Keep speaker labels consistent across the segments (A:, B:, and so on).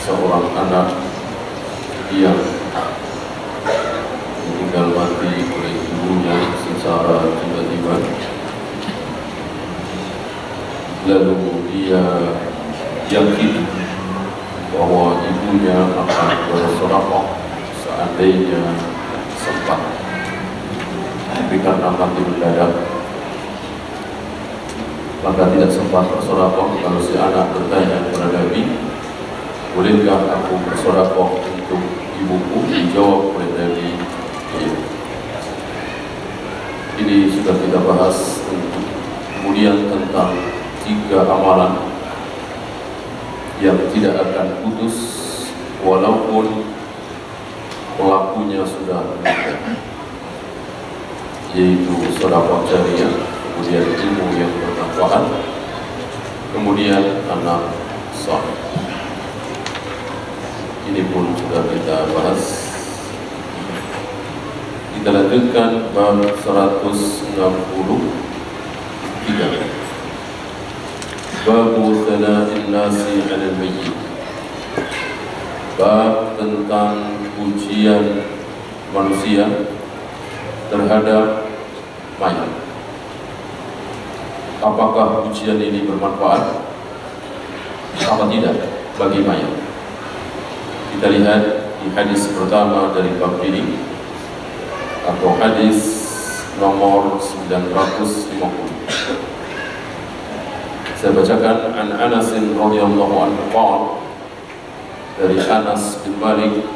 A: seorang anak yang meninggal mati oleh ibunya secara tiba-tiba, lalu dia yakin bahwa ibunya akan bersedekah seandainya sempat, tapi karena mati mendadak maka tidak sempat bersedekah. Lalu si anak bertanya kepada Nabi, bolehkah aku bersedekah untuk ibuku? Dijawab oleh Nabi, iya. Ini sudah kita bahas. Kemudian tentang 3 amalan yang tidak akan putus walaupun pelakunya sudah meninggal, yaitu sedekah jariyah, kemudian ilmu yang bermanfaat, kemudian anak saleh. Ini pun sudah kita bahas. Kita lanjutkan bab 163. Babu thana'in nasi 'alal mayyit. Bab tentang pujian manusia terhadap mayat. Apakah pujian ini bermanfaat atau tidak bagi mayat? Kita lihat di hadis pertama dari bab ini, atau hadis nomor 950. Saya bacakan. An Anas radhiyallahu anhu qala, dari Anas bin Malik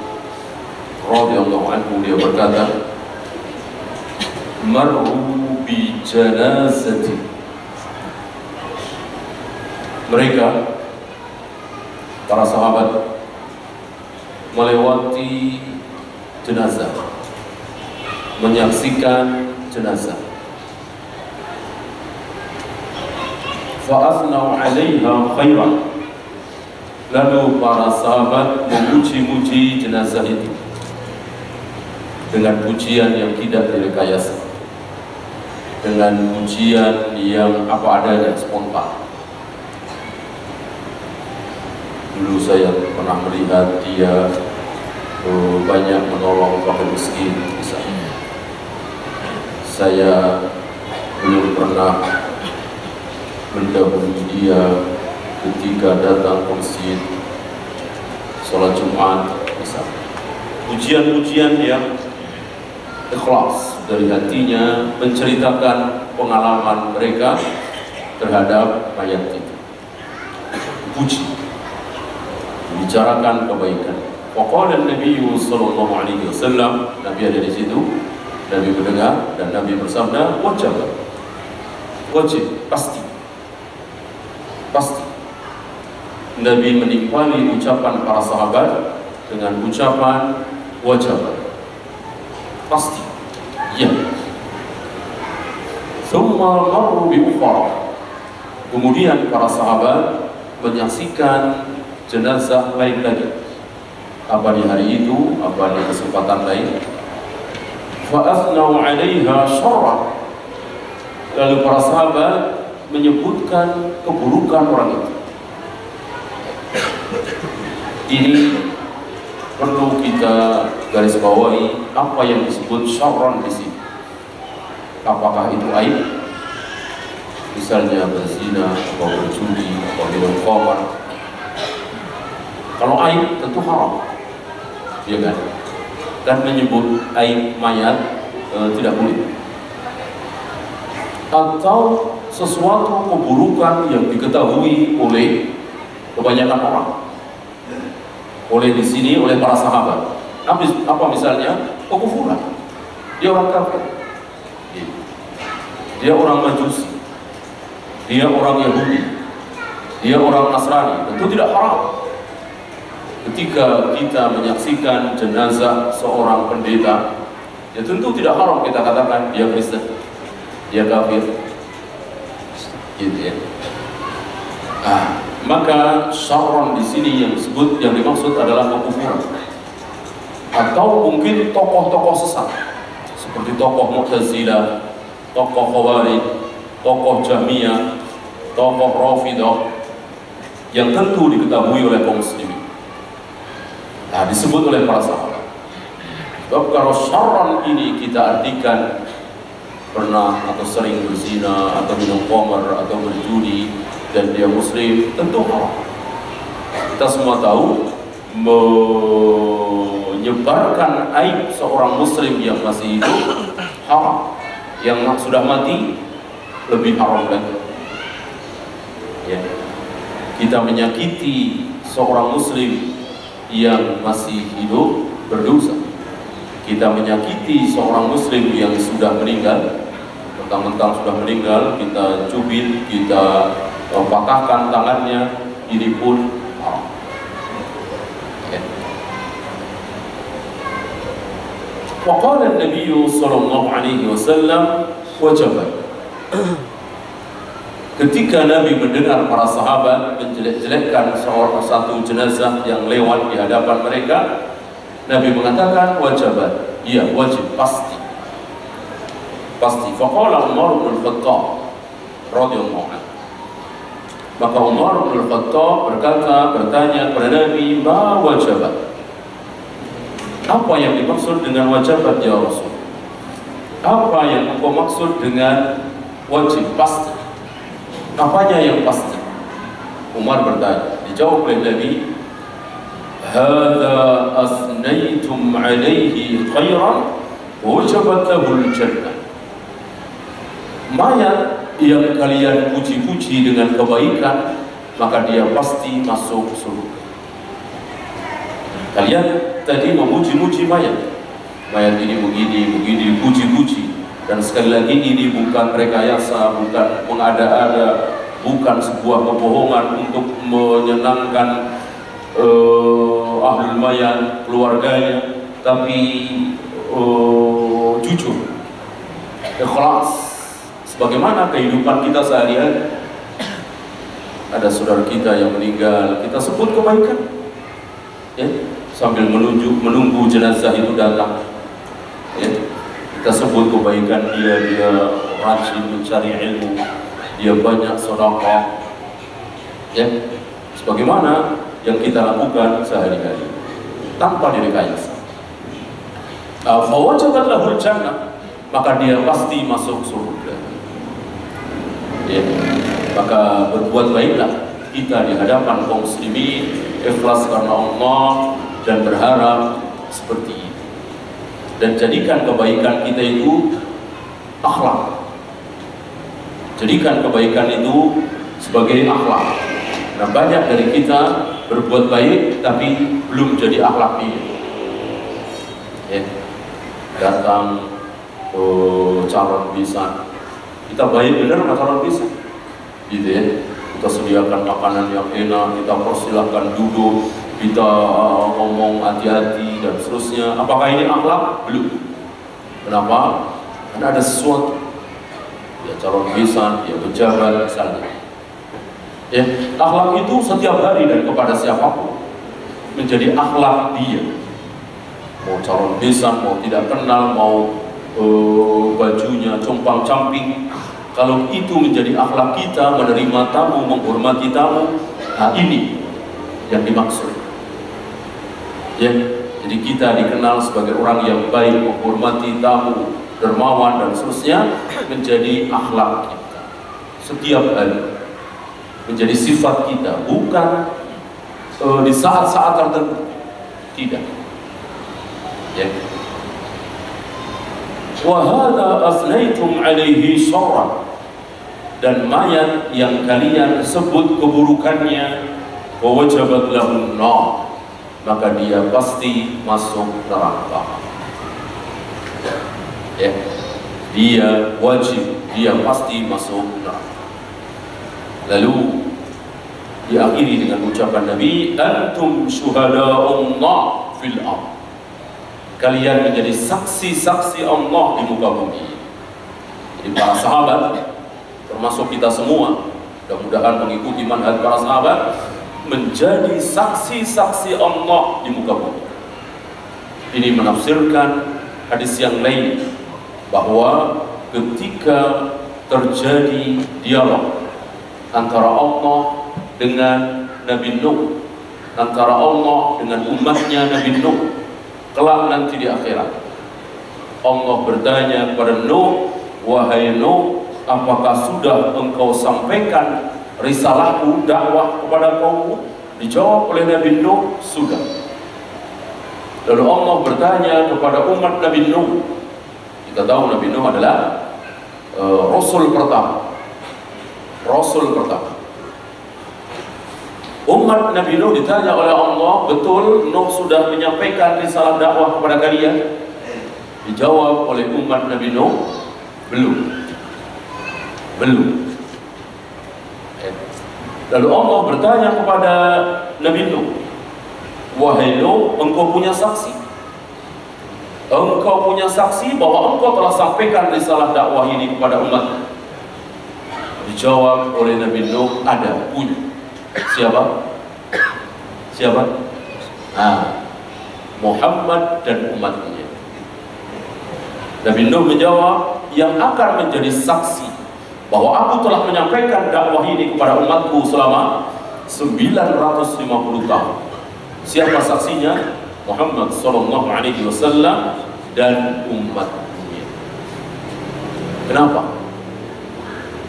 A: radhiyallahu anhu, dia berkata, marru bi janazati. Mereka, para sahabat, melewati jenazah, menyaksikan jenazah. Fa'athnau 'alaiha khairan. Lalu para sahabat memuji-muji jenazah itu dengan pujian yang tidak direkayasa, dengan pujian yang apa adanya, spontan. Dulu saya pernah melihat dia banyak menolong fakir miskin misalnya. Saya belum pernah mendahului dia ketika datang ke masjid sholat Jumat misalnya. Pujian-pujian yang ikhlas dari hatinya, menceritakan pengalaman mereka terhadap mayat itu, puji, bicarakan kebaikan. Waqala Nabi sallallahu alaihi wasallam, Nabi ada di situ, Nabi mendengar dan Nabi bersabda, wajib, pasti. Nabi menimpali ucapan para sahabat dengan ucapan wajib, pasti, ya. Thumma marru bi ukhra. Kemudian para sahabat menyaksikan jenazah lain lagi. Apa di hari itu, apa di kesempatan lain. Fa'athnau 'alaiha syarra. Lalu para sahabat menyebutkan keburukan orang itu. Ini perlu kita garis bawahi, apa yang disebut syarran di sini. Apakah itu aib? Misalnya berzina, atau berjudi, atau minum khamar. Kalau aib tentu haram, ya kan? Dan menyebut aib mayat tidak boleh. Atau sesuatu keburukan yang diketahui oleh kebanyakan orang, oleh di sini oleh para sahabat. Apa misalnya? Kekufuran. Dia orang kafir, dia orang Majusi, dia orang Yahudi, dia orang Nasrani. Tentu tidak haram. Ketika kita menyaksikan jenazah seorang pendeta, ya tentu tidak haram kita katakan dia Kristen, dia kafir, gitu ya. Maka syarron di sini yang disebut, yang dimaksud adalah kekufuran, atau mungkin tokoh-tokoh sesat seperti tokoh Mu'tazilah, tokoh Khawarij, tokoh Jahmiyah, tokoh Rafidah, yang tentu diketahui oleh kaum muslimin. Nah, disebut oleh para sahabat. Sebab kalau syarran ini kita artikan pernah atau sering berzina atau minum khamr atau berjudi dan dia muslim, tentu haram. Kita semua tahu menyebarkan aib seorang muslim yang masih hidup haram, yang sudah mati lebih haram lagi. Ya. Kita menyakiti seorang muslim yang masih hidup berdosa. Kita menyakiti seorang muslim yang sudah meninggal, mentang-mentang sudah meninggal, kita cubit, kita patahkan tangannya, ini pun haram. Ya. Waqala Nabi sallallahu alaihi wasallam wajabat. Ketika Nabi mendengar para sahabat menjelek-jelekkan satu jenazah yang lewat di hadapan mereka, Nabi mengatakan wajabat, iya wajib, pasti. Pasti. Faqala Umar bin Khattab radhiyallahu anhu. Maka Umar bin Khattab bertanya kepada Nabi, "Ma wajabat?" Apa yang dimaksud dengan wajabat ya Rasul? Apa yang engkau maksud dengan wajib, pasti? Apanya yang pasti? Umar bertanya, dijawab oleh Nabi, "Hadza asnaytum alaihi khairan wajabat lahul jannah." Mayat yang kalian puji-puji dengan kebaikan, maka dia pasti masuk surga. Kalian tadi memuji-muji mayat. Mayat ini begini, puji-puji. Dan sekali lagi ini bukan rekayasa, bukan mengada-ada, bukan sebuah kebohongan untuk menyenangkan ahlul mayat, keluarganya, tapi jujur, ikhlas, sebagaimana kehidupan kita sehari-hari. Ada saudara kita yang meninggal, kita sebut kebaikan, ya, sambil menunggu jenazah itu datang, ya. Kita sebut kebaikan dia rajin mencari ilmu, dia banyak sedekah, ya, sebagaimana yang kita lakukan sehari-hari tanpa direkayasa. Fawajabat lahul jannah, maka dia pasti masuk surga. Ya, maka berbuat baiklah kita di hadapan kaum muslimin, ikhlas karena Allah dan berharap seperti ini. Dan jadikan kebaikan kita itu akhlak. Jadikan kebaikan itu sebagai akhlak. Nah, banyak dari kita berbuat baik tapi belum jadi akhlak ini. Ya. Datang calon bisa, kita baik benar sama calon bisa, gitu ya. Kita sediakan makanan yang enak, kita persilahkan duduk, kita ngomong hati-hati dan seterusnya. Apakah ini akhlak? Belum. Kenapa? Karena ada sesuatu. Ya calon besan, ya pejabat misalnya. Ya, akhlak itu setiap hari dan kepada siapapun menjadi akhlak dia. Mau calon besan, mau tidak kenal, mau bajunya compang-camping. Kalau itu menjadi akhlak kita, menerima tamu, menghormati tamu, nah ini yang dimaksud. Ya, jadi kita dikenal sebagai orang yang baik, menghormati tamu, dermawan dan seterusnya, menjadi akhlak kita setiap hari, menjadi sifat kita, bukan di saat-saat tertentu, tidak. Ya. Wa hadza asnaytum alaihi syarran, dan mayat yang kalian sebut keburukannya, wa wajabat lahun nar, maka dia pasti masuk neraka. Ya, dia wajib, dia pasti masuk neraka. Lalu diakhiri dengan ucapan Nabi, antum syuhada'ullah fil ardh, kalian menjadi saksi-saksi Allah di muka bumi. Jadi para sahabat, termasuk kita semua, mudah-mudahan mengikuti manhaj para sahabat, menjadi saksi-saksi Allah di muka bumi. Ini menafsirkan hadis yang lain, bahwa ketika terjadi dialog antara Allah dengan Nabi Nuh antara Allah dengan umatnya Nabi Nuh kelak nanti di akhirat. Allah bertanya kepada Nuh, wahai Nuh, apakah sudah engkau sampaikan risalahku, dakwah kepada kaummu? Dijawab oleh Nabi Nuh, sudah. Lalu Allah bertanya kepada umat Nabi Nuh. Kita tahu Nabi Nuh adalah Rasul pertama. Rasul pertama. Umat Nabi Nuh ditanya oleh Allah, betul Nuh sudah menyampaikan risalah dakwah kepada kalian? Dijawab oleh umat Nabi Nuh, belum. Lalu Allah bertanya kepada Nabi Nuh, wahai Nuh, engkau punya saksi? Engkau punya saksi bahwa engkau telah sampaikan risalah dakwah ini kepada umat? Dijawab oleh Nabi Nuh, ada, punya. Siapa? Muhammad dan umatnya. Nabi Nuh menjawab, yang akan menjadi saksi bahwa aku telah menyampaikan dakwah ini kepada umatku selama 950 tahun. Siapa saksinya? Muhammad sallallahu alaihi wasallam dan umatnya. Kenapa?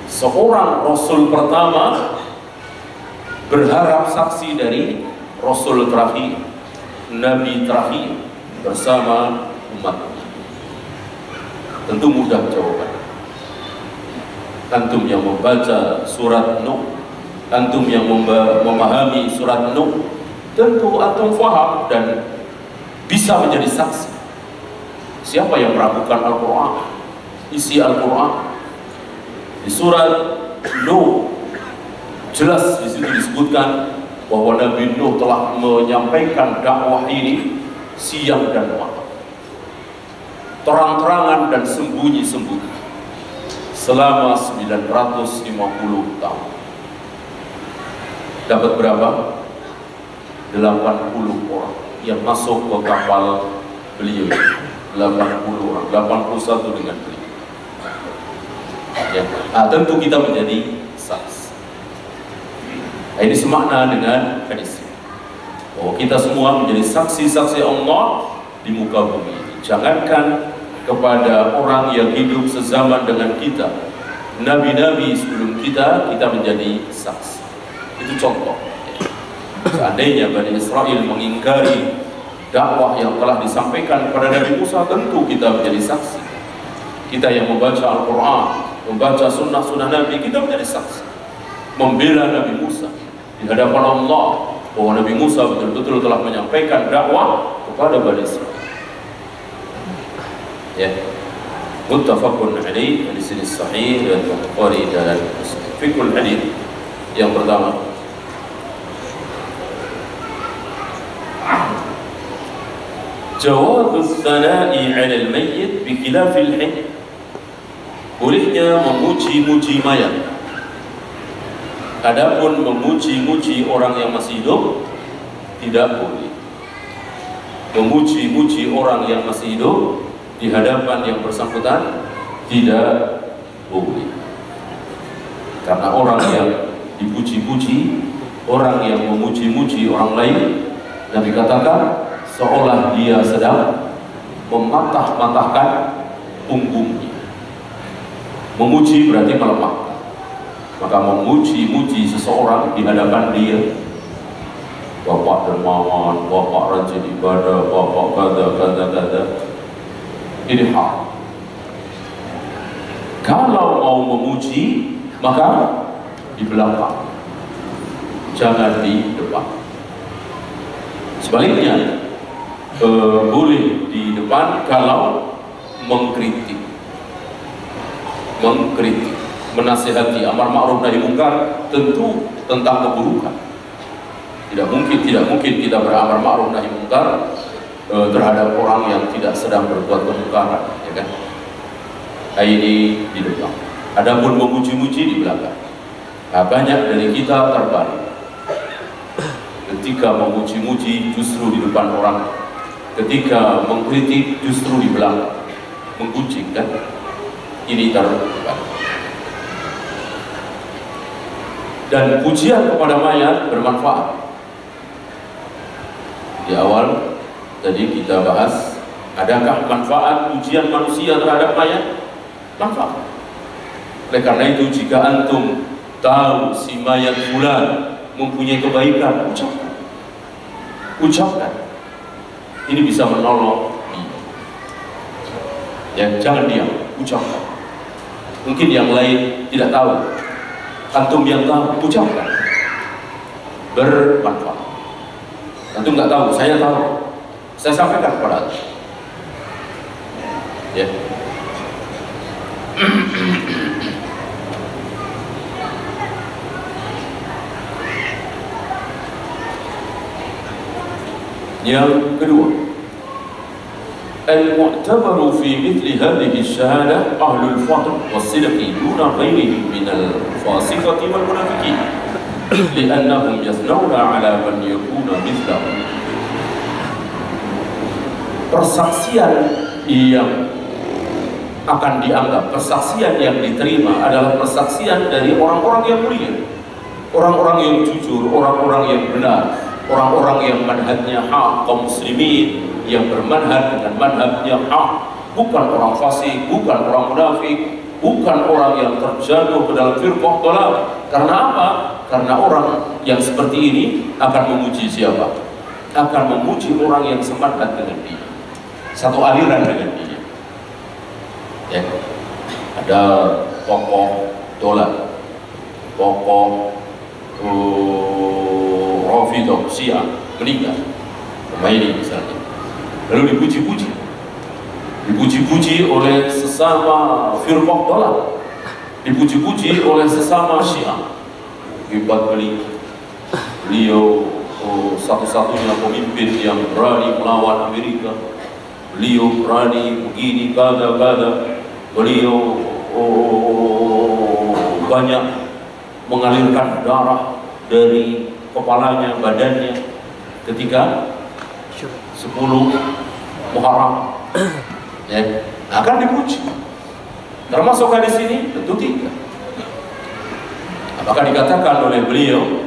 A: Seorang Rasul pertama berharap saksi dari Rasul terakhir, Nabi terakhir bersama umatnya. Tentu mudah jawabannya. Antum yang membaca surat Nuh, antum yang memahami surat Nuh, tentu antum faham dan bisa menjadi saksi. Siapa yang meragukan Al-Quran, isi Al-Quran? Di surat Nuh jelas di situ disebutkan bahwa Nabi Nuh telah menyampaikan dakwah ini siang dan malam, terang-terangan dan sembunyi-sembunyi, selama 950 tahun. Dapat berapa? 80 orang yang masuk ke kapal beliau. 80 orang, 81 dengan beliau. Ya. Tentu kita menjadi saksi. Ini semakna dengan hadis bahwa kita semua menjadi saksi-saksi Allah di muka bumi. Jangankan kepada orang yang hidup sezaman dengan kita, nabi-nabi sebelum kita menjadi saksi. Itu contoh. Seandainya Bani Israel mengingkari dakwah yang telah disampaikan kepada Nabi Musa, tentu kita menjadi saksi. Kita yang membaca Al-Quran, membaca sunnah-sunnah Nabi, kita menjadi saksi. Membela Nabi Musa di hadapan Allah bahwa Nabi Musa betul-betul telah menyampaikan dakwah kepada Bani Israel. Ya, muttafaqun alaih, hadis ini sahih dan Bukhari dan Muslim. Fikul hadis yang pertama, jawaz tsana'i 'ala al-mayyit bi khilaf al-hayy. Bolehnya memuji-muji mayat. Adapun memuji-muji orang yang masih hidup tidak boleh. Memuji-muji orang yang masih hidup di hadapan yang bersangkutan tidak boleh. Karena orang yang dipuji-puji, orang yang memuji-muji orang lain, Nabi katakan seolah dia sedang mematah-matahkan punggungnya. Memuji berarti melemah. Maka memuji-muji seseorang di hadapan dia, bapak dermawan, bapak rajin ibadah, bapak kada, ini hal. Kalau mau memuji, maka di belakang, jangan di depan. Sebaliknya, boleh di depan kalau mengkritik, menasihati amar ma'ruf nahi munkar, tentu tentang keburukan. Tidak mungkin kita beramar ma'ruf nahi munkar terhadap orang yang tidak sedang berbuat kemungkaran, ya kan? Ini di depan. Adapun memuji-muji di belakang. Nah, banyak dari kita terbalik. Ketika memuji-muji justru di depan orang, ketika mengkritik justru di belakang, menggunjing, kan? Ini terbalik. Dan pujian kepada mayat bermanfaat. Di awal tadi kita bahas, adakah manfaat pujian manusia terhadap mayat? Manfaat. Oleh karena itu, jika antum tahu si mayat fulan mempunyai kebaikan, ucapkan. Ini bisa menolong dia. Ya, jangan diam, ucapkan. Mungkin yang lain tidak tahu, antum yang tahu, ucapkan. Bermanfaat. Antum nggak tahu, saya tahu, saya sampaikan kepada antum. Ya. Yang kedua, al-mu'tabaru fi mithli hadhihi asy-syahadah ahlul fadl was-sidqi duna ghairihim min al-fasiqati wal munafiqin li'annahum yathnawna 'ala man yakuna mithlahum. Persaksian yang akan dianggap, persaksian yang diterima adalah persaksian dari orang-orang yang mulia, orang-orang yang jujur, orang-orang yang benar, orang-orang yang manhajnya hak, kaum muslimin yang bermanhaj dengan manhajnya hak, bukan orang fasik, bukan orang munafik, bukan orang yang terjatuh ke dalam firqah dhalal. Karena apa? Karena orang yang seperti ini akan memuji siapa? Akan memuji orang yang semangat dengan dia, satu aliran dengan dia. Ya. Ada tokoh dolar, tokoh Rafidah Syiah meninggal, Khomeini misalnya, lalu dipuji-puji oleh sesama firqah dolar, dipuji-puji oleh sesama Syiah. Hebat beliau satu-satunya pemimpin yang berani melawan Amerika, beliau berani begini kada-kada, beliau banyak mengalirkan darah dari kepalanya, badannya ketika 10 Muharram. Ya, akan dipuji. Termasuk di sini? Tentu tidak. Apakah dikatakan oleh beliau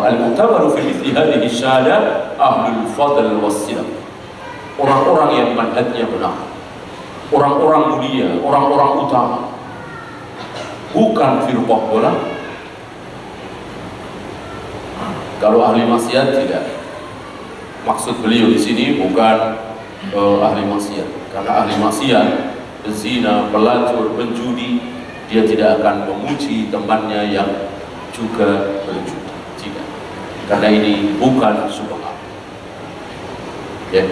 A: al-mu'tabaru fi mithli hadhihi asy-syahadah ahlul fadl was-sidq, orang-orang yang manhajnya benar, orang-orang mulia, orang-orang utama, bukan firqah bola. Kalau ahli maksiat tidak. Maksud beliau di sini bukan ahli maksiat, karena ahli maksiat, pezina, pelacur, penjudi, dia tidak akan memuji temannya yang juga berjudi. Tidak. Karena ini bukan syubhat. Ya.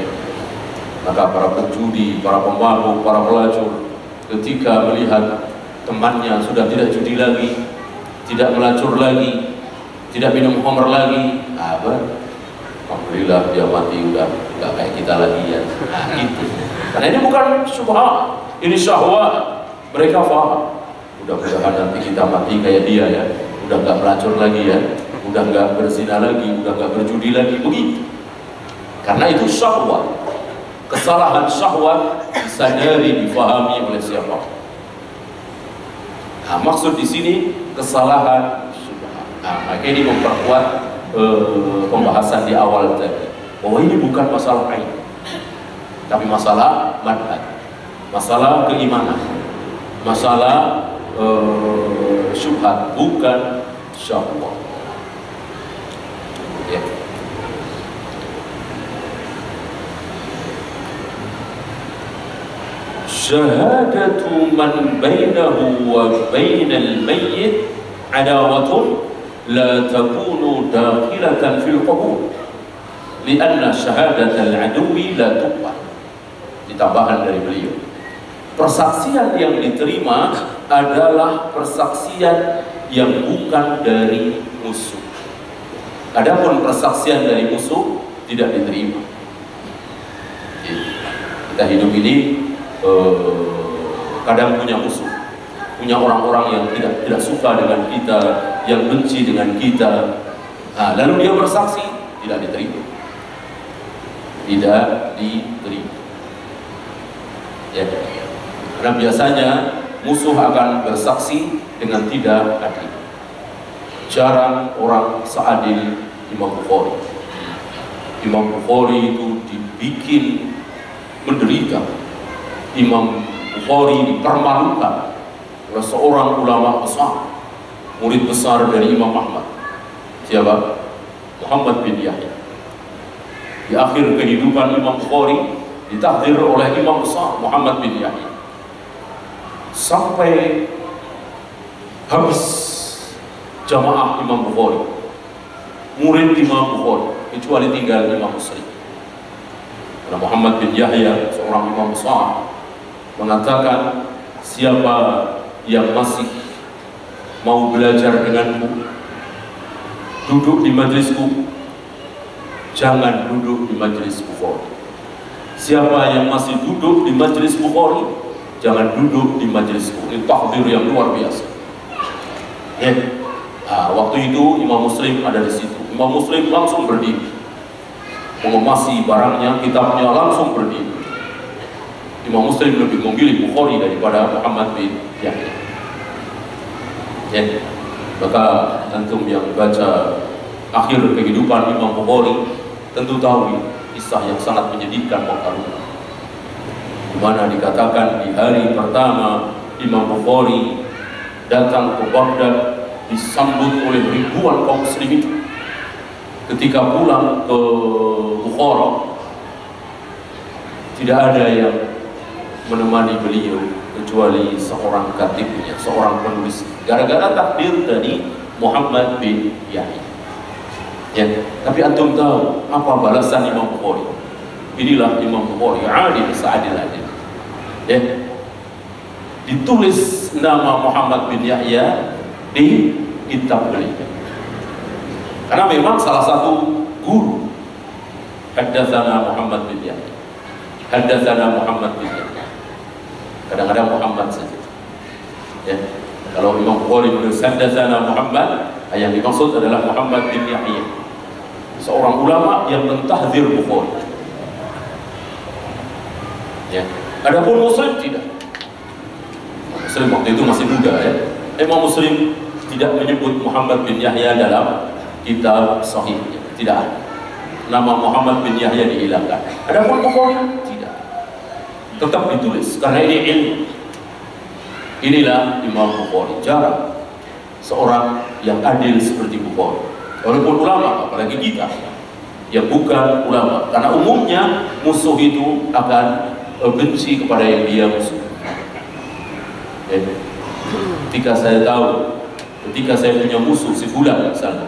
A: Maka para penjudi, para pemabuk, para pelacur, ketika melihat temannya sudah tidak judi lagi, tidak melacur lagi, tidak minum khamr lagi, alhamdulillah dia mati, udah nggak kayak kita lagi ya. Nah, gitu. Karena ini bukan syubhat, ini syahwat. Mereka paham. Mudah-mudahan nanti kita mati kayak dia ya, udah nggak melacur lagi ya, udah nggak berzina lagi, udah nggak berjudi lagi, begitu. Karena itu syahwat. Kesalahan syahwat disadari, difahami oleh siapa. Nah, maksud di sini kesalahan syubhat. Nah, maka ini memperkuat pembahasan di awal tadi, bahwa ini bukan masalah ain, tapi masalah manhaj, masalah keimanan, masalah syubhat, bukan syahwat. Ya. Syahadatu man bainahu wa bainal mayyit adawatun la takunu dakhilatan fil qabul lianna syahadatal aduwi la tuqbal. Ditambahan dari beliau, persaksian yang diterima adalah persaksian yang bukan dari musuh. Adapun persaksian dari musuh tidak diterima. Kita hidup ini kadang punya musuh, punya orang-orang yang tidak suka dengan kita, yang benci dengan kita. Nah, lalu dia bersaksi, tidak diterima, tidak diterima. Ya. Karena biasanya musuh akan bersaksi dengan tidak adil. Jarang orang seadil Imam Bukhari. Imam Bukhari itu dibikin menderita. Imam Bukhari dipermalukan oleh seorang ulama besar, murid besar dari Imam Ahmad. Siapa? Muhammad bin Yahya. Di akhir kehidupan Imam Bukhari ditahdir oleh imam besar Muhammad bin Yahya sampai habis jamaah Imam Bukhari, murid Imam Bukhari, kecuali tinggal Imam Muslim. Karena Muhammad bin Yahya, seorang imam besar, mengatakan, siapa yang masih mau belajar denganku, duduk di majlisku, jangan duduk di majlis Bukhari. Siapa yang masih duduk di majlis Bukhari, jangan duduk di majlisku. Ini takdir yang luar biasa. Nah, waktu itu Imam Muslim ada di situ. Imam Muslim langsung berdiri, mengemasi barangnya, kitabnya, langsung berdiri. Imam Muslim lebih memilih Bukhari daripada Muhammad bin Yahya. Maka antum yang baca akhir kehidupan Imam Bukhari tentu tahu kisah yang sangat menyedihkan, di mana dikatakan di hari pertama Imam Bukhari datang ke Baghdad disambut oleh ribuan kaum muslimin. Ketika pulang ke Bukhara, tidak ada yang menemani beliau kecuali seorang katibnya, seorang penulis, gara-gara takdir dari Muhammad bin Yahya. Tapi antum tahu apa balasan Imam Bukhari? Inilah Imam Bukhari, alim seadil-adil. Ditulis nama Muhammad bin Yahya di kitab beliau. Karena memang salah satu guru, haddatsana Muhammad bin Yahya, haddatsana Muhammad bin Yahya. Kadang-kadang Muhammad saja. Kalau Imam Bukhari menulis haddatsana Muhammad, yang dimaksud adalah Muhammad bin Yahya, seorang ulama yang mentahdzir Bukhari. Adapun Muslim tidak. Muslim waktu itu masih muda, Imam Muslim tidak menyebut Muhammad bin Yahya dalam kitab sahihnya, tidak ada. Nama Muhammad bin Yahya dihilangkan. Adapun Bukhari tidak, tetap ditulis karena ini ilmu. Inilah Imam Bukhari, jarang seorang yang adil seperti Bukhari. Walaupun ulama, apalagi kita yang bukan ulama, karena umumnya musuh itu akan benci kepada yang dia musuh. Ketika saya punya musuh si fulan misalnya,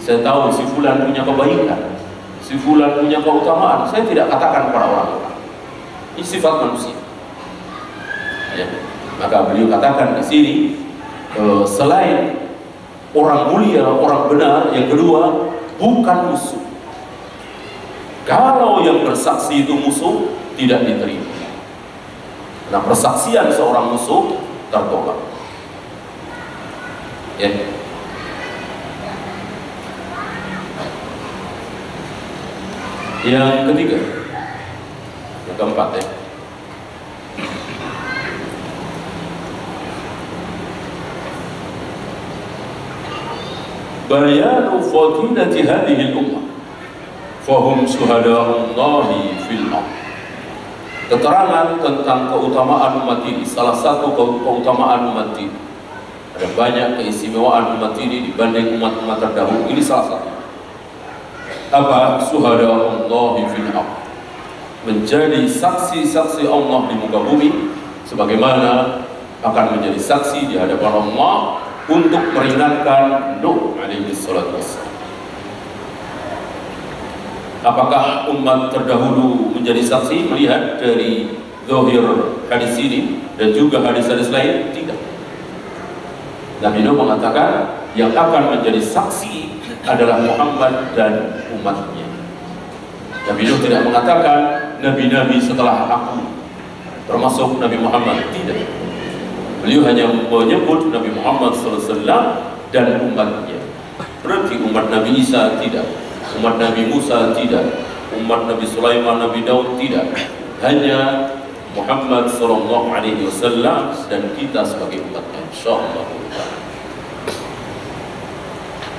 A: saya tahu si fulan punya kebaikan, si fulan punya keutamaan, saya tidak katakan kepada orang-orang. Ini sifat manusia. Maka beliau katakan di sini, selain orang mulia, orang benar, yang kedua bukan musuh. Kalau yang bersaksi itu musuh, tidak diterima. Nah, persaksian seorang musuh tertolak. Yang ketiga, yang keempat, bayanu fadilati hadhihi al-ummah fahum syuhada'ullahi fil ardh. Keterangan tentang keutamaan umat ini, salah satu keutamaan umat ini, ada banyak keistimewaan umat ini dibanding umat-umat terdahulu, ini salah satu. Apa? Syuhada'ullahi fil ardh, menjadi saksi-saksi Allah di muka bumi, sebagaimana akan menjadi saksi di hadapan Allah untuk meringankan Nuh alaihi salatu wassalam. Apakah umat terdahulu menjadi saksi? Melihat dari zahir hadis ini dan juga hadis-hadis lain, tidak. Nabi Nuh mengatakan yang akan menjadi saksi adalah Muhammad dan umatnya. Nabi Nuh tidak mengatakan nabi-nabi setelah aku, termasuk Nabi Muhammad, tidak. Beliau hanya menyebut Nabi Muhammad SAW dan umatnya. Berarti umat Nabi Isa tidak, umat Nabi Musa tidak, umat Nabi Sulaiman, Nabi Daud tidak. Hanya Muhammad SAW dan kita sebagai umatnya, insyaallah.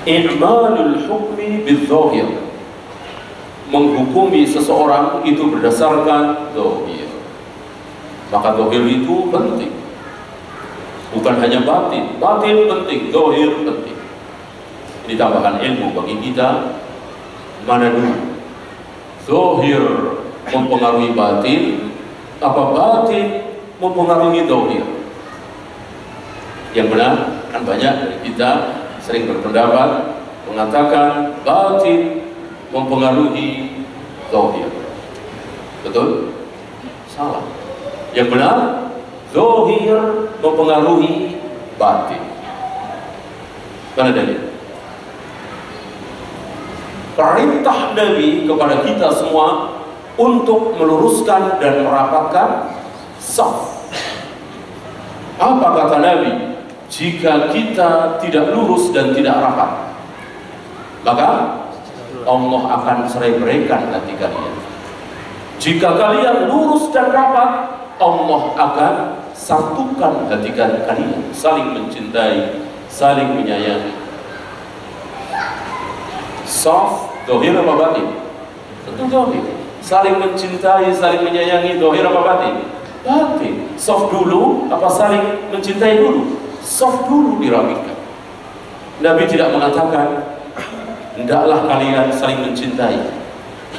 A: I'malul hukmi bil-zahir, menghukumi seseorang itu berdasarkan zahir. Maka zahir itu penting, bukan hanya batin. Batin penting, zahir penting. Ini tambahan ilmu bagi kita. Mana dulu zahir mempengaruhi batin, apa batin mempengaruhi zahir? Yang benar kan banyak dari kita sering berpendapat mengatakan batin mempengaruhi zahir. Betul? Salah. Yang benar, zahir mempengaruhi batin. Mana dalil? Perintah Nabi kepada kita semua untuk meluruskan dan merapatkan saf. Apa kata Nabi? Jika kita tidak lurus dan tidak rapat, maka Allah akan cerai-beraikan hati kalian. Jika kalian lurus dan rapat, Allah akan satukan hati kalian, saling mencintai, saling menyayangi. Saf, zahir apa batin? Tentu zahir. Saling mencintai, saling menyayangi, zahir apa batin? Batin. Saf dulu apa saling mencintai dulu? Saf dulu dirapikan. Nabi tidak mengatakan hendaklah kalian saling mencintai,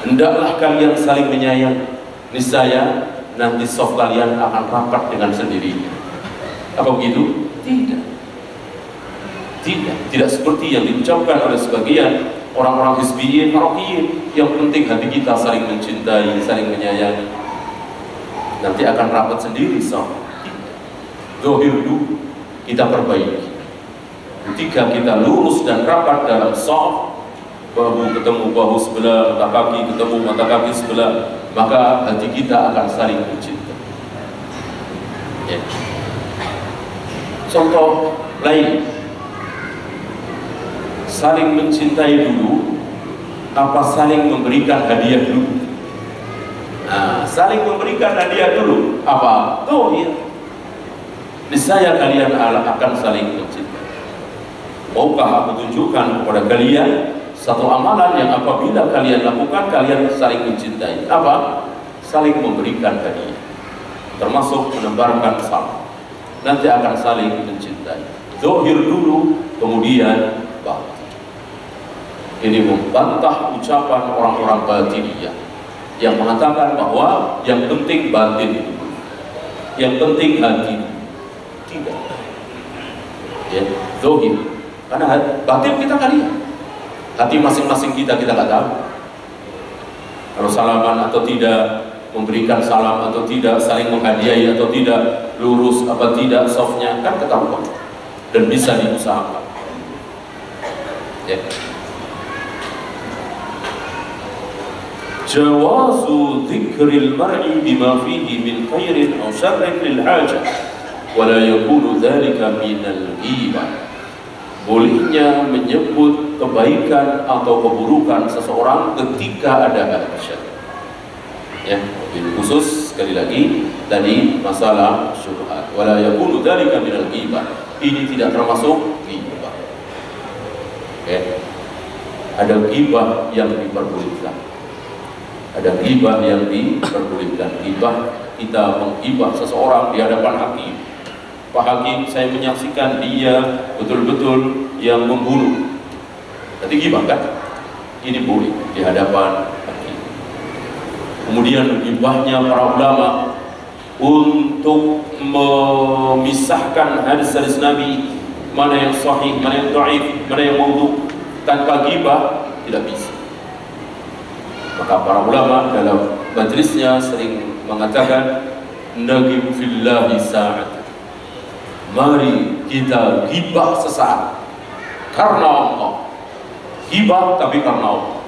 A: hendaklah kalian saling menyayangi, niscaya nanti saf kalian akan rapat dengan sendirinya. Apa begitu? Tidak. Tidak seperti yang diucapkan oleh sebagian orang-orang hizbiyin, harokiyin. Yang penting hati kita saling mencintai, saling menyayangi, nanti akan rapat sendiri saf. Zahir dulu kita perbaiki. Ketika kita lurus dan rapat dalam saf, bahu ketemu bahu sebelah, mata kaki ketemu mata kaki sebelah, maka hati kita akan saling mencintai. Ya. Contoh lain, saling mencintai dulu apa saling memberikan hadiah dulu? Nah, saling memberikan hadiah dulu apa? Zahir. Niscaya kalian akan saling mencintai. Maukah aku tunjukkan kepada kalian satu amalan yang apabila kalian lakukan, kalian saling mencintai? Apa? Saling memberikan hadiah, termasuk menebarkan salam. Nanti akan saling mencintai. Zahir dulu, kemudian batin. Ini membantah ucapan orang-orang batiniyah yang mengatakan bahwa yang penting batin itu, yang penting hati. Tidak. Ya, zahir. Karena batin kita kalian, hati masing-masing kita nggak tahu. Kalau salaman atau tidak, memberikan salam atau tidak, saling menghadiahi atau tidak, lurus apa tidak safnya, kan ketahuan dan bisa diusahakan. Ya. Jawazu dzikril mar'i bima fihi min khairin aw syarrin lil hajah wa la yakunu dzalika minal ghibah. Bolehnya menyebut kebaikan atau keburukan seseorang ketika ada hajat. Ya, lebih khusus sekali lagi tadi masalah syubhat. Wala yakunu dzalika minal ghibah. Ini tidak termasuk ghibah. Oke. Ada ghibah yang diperbolehkan. Ada ghibah yang diperbolehkan. Ghibah, kita menghibah seseorang di hadapan hakim. Pak Hakim, saya menyaksikan dia betul-betul yang membunuh. Nanti ghibah kan? Ini boleh di hadapan hakim. Kemudian ghibahnya para ulama untuk memisahkan hadis-hadis Nabi, mana yang sahih, mana yang dhaif, mana yang maudhu, tanpa ghibah tidak bisa. Maka para ulama dalam majlisnya sering mengatakan nagib fillahi sa'at. Mari kita ghibah sesaat karena Allah. Ghibah tapi karena Allah.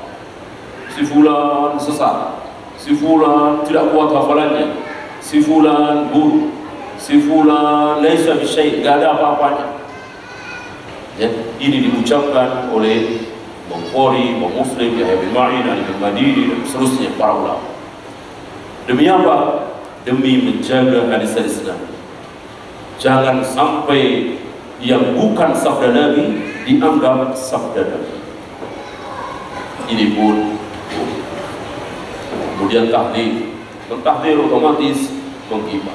A: Si fulan sesat, si fulan tidak kuat hafalannya, si fulan buruk, si fulan laisa bisyai', enggak ada apa-apanya. Ya, ini diucapkan oleh Bang Khori, Bang Muslim, Yahya bin Ma'in, Ali bin Madini dan seterusnya para ulama. Demi apa? Demi menjaga hadis-hadis Nabi. Jangan sampai yang bukan sabda Nabi dianggap sabda Nabi. Ini pun kemudian tahlil. Tahlil otomatis menggibah.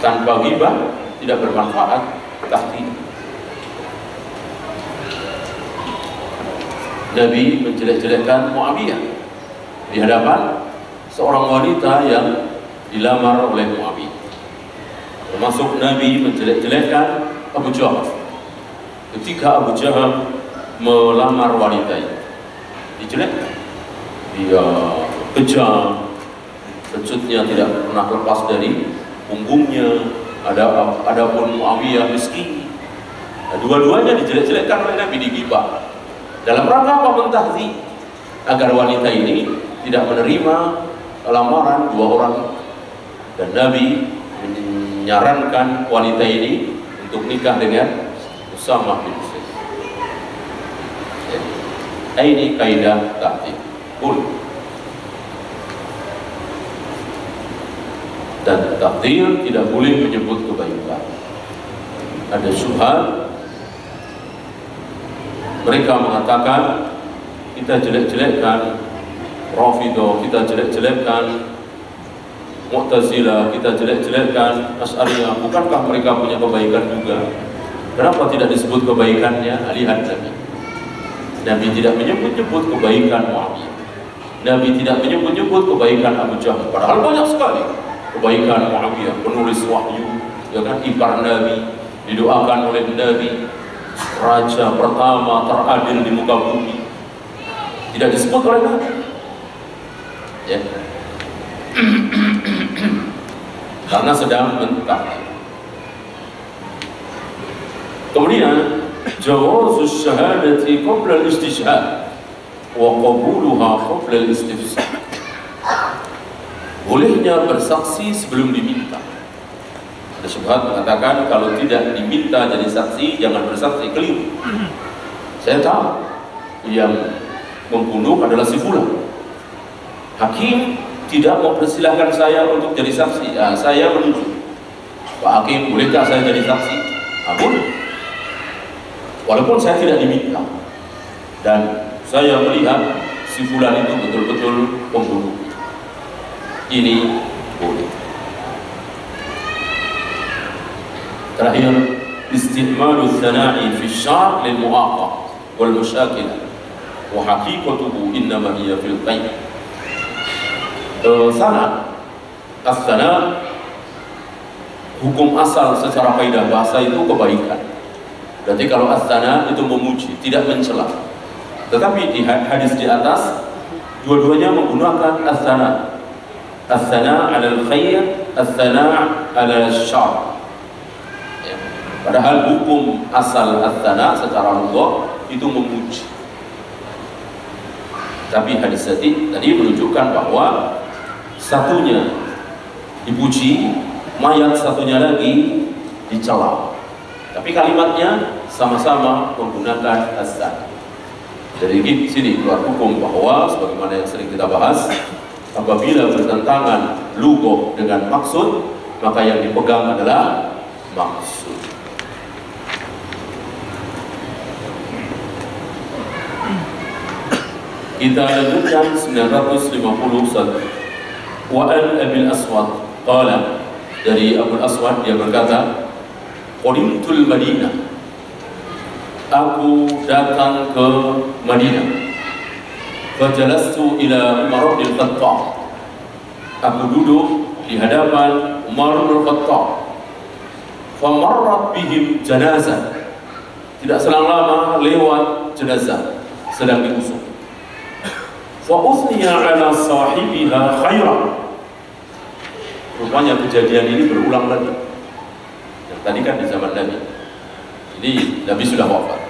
A: Tanpa gibah tidak bermanfaat tahlil. Nabi menjelek-jelekkan Muawiyah di hadapan seorang wanita yang dilamar oleh Muawiyah. Termasuk Nabi menjelek-jelekkan Abu Jahal ketika Abu Jahal melamar wanita itu. Dijelekkan, dia kejam, pecutnya tidak pernah lepas dari punggungnya. Adapun Muawiyah miskin. Nah, dua-duanya dijelek-jelekkan oleh Nabi, digibah. Dalam rangka apa? Mentahzi, agar wanita ini tidak menerima lamaran dua orang. Dan Nabi menyarankan wanita ini untuk nikah dengan Usamah bin Zaid. Ini kaidah tahdi. Dan takdir tidak boleh menyebut kebaikan. Ada syubhat, mereka mengatakan kita jelek-jelekkan Rafidhah, kita jelek-jelekkan Mu'tazilah, kita jelek-jelekkan Asy'ariyah. Bukankah mereka punya kebaikan juga? Kenapa tidak disebut kebaikannya? Lihat Nabi. Nabi tidak menyebut-nyebut kebaikan Muawiyah. Nabi tidak menyebut-nyebut kebaikan Abu Jahal. Padahal banyak sekali kebaikan Muawiyah, penulis wahyu, ya kan, ipar Nabi, didoakan oleh Nabi, raja pertama teradil di muka bumi. Tidak disebut oleh Nabi. Ya. Karena sedang mentahdir. Kemudian jawazus syahadati qabla al-istishhad wa qabuluha qabla al-istifsar. Bolehnya bersaksi sebelum diminta. Ada syubhat mengatakan kalau tidak diminta jadi saksi jangan bersaksi, keliru. Saya tahu yang membunuh adalah si fulan. Hakim tidak mempersilahkan saya untuk jadi saksi. Ya, saya menuju, Pak Hakim, bolehkah saya jadi saksi? Boleh. Walaupun saya tidak diminta dan saya melihat si fulan itu betul-betul pembunuh. Ini boleh. Terakhir, isti'malu tsana'i fi syar' lil mu'aqah wal musyakilah wa haqiqatuhu innama hiya fil qaid. Sana, as-sana, hukum asal secara kaidah bahasa itu kebaikan. Berarti kalau as-sana itu memuji, tidak mencela. Tetapi di hadis di atas dua-duanya menggunakan as-sana. As-sana 'ala al-khair, as-sana 'ala asy-syarr. Ya. Padahal hukum asal as-sana secara lugah itu memuji. Tapi hadis tadi menunjukkan bahwa satunya dipuji, mayat satunya lagi dicela. Tapi kalimatnya sama-sama menggunakan as-sana. Dari sini keluar hukum bahwa sebagaimana yang sering kita bahas, apabila bertentangan lugah dengan maksud, maka yang dipegang adalah maksud. Kita lanjutkan 951. Wa an Abil Aswad qala, dari Abul Aswad dia berkata, qadimtul Madinah, aku datang ke Madinah. Fajalastu ila Umar bin Khattab, aku duduk di hadapan Umar bin Khattab. Famarrat bihim janazah, tidak selang lama lewat jenazah sedang diusung. Fa uthniya ala sahibiha khairan. Rupanya kejadian ini berulang lagi. Yang tadi kan di zaman Nabi. Ini Nabi sudah wafat.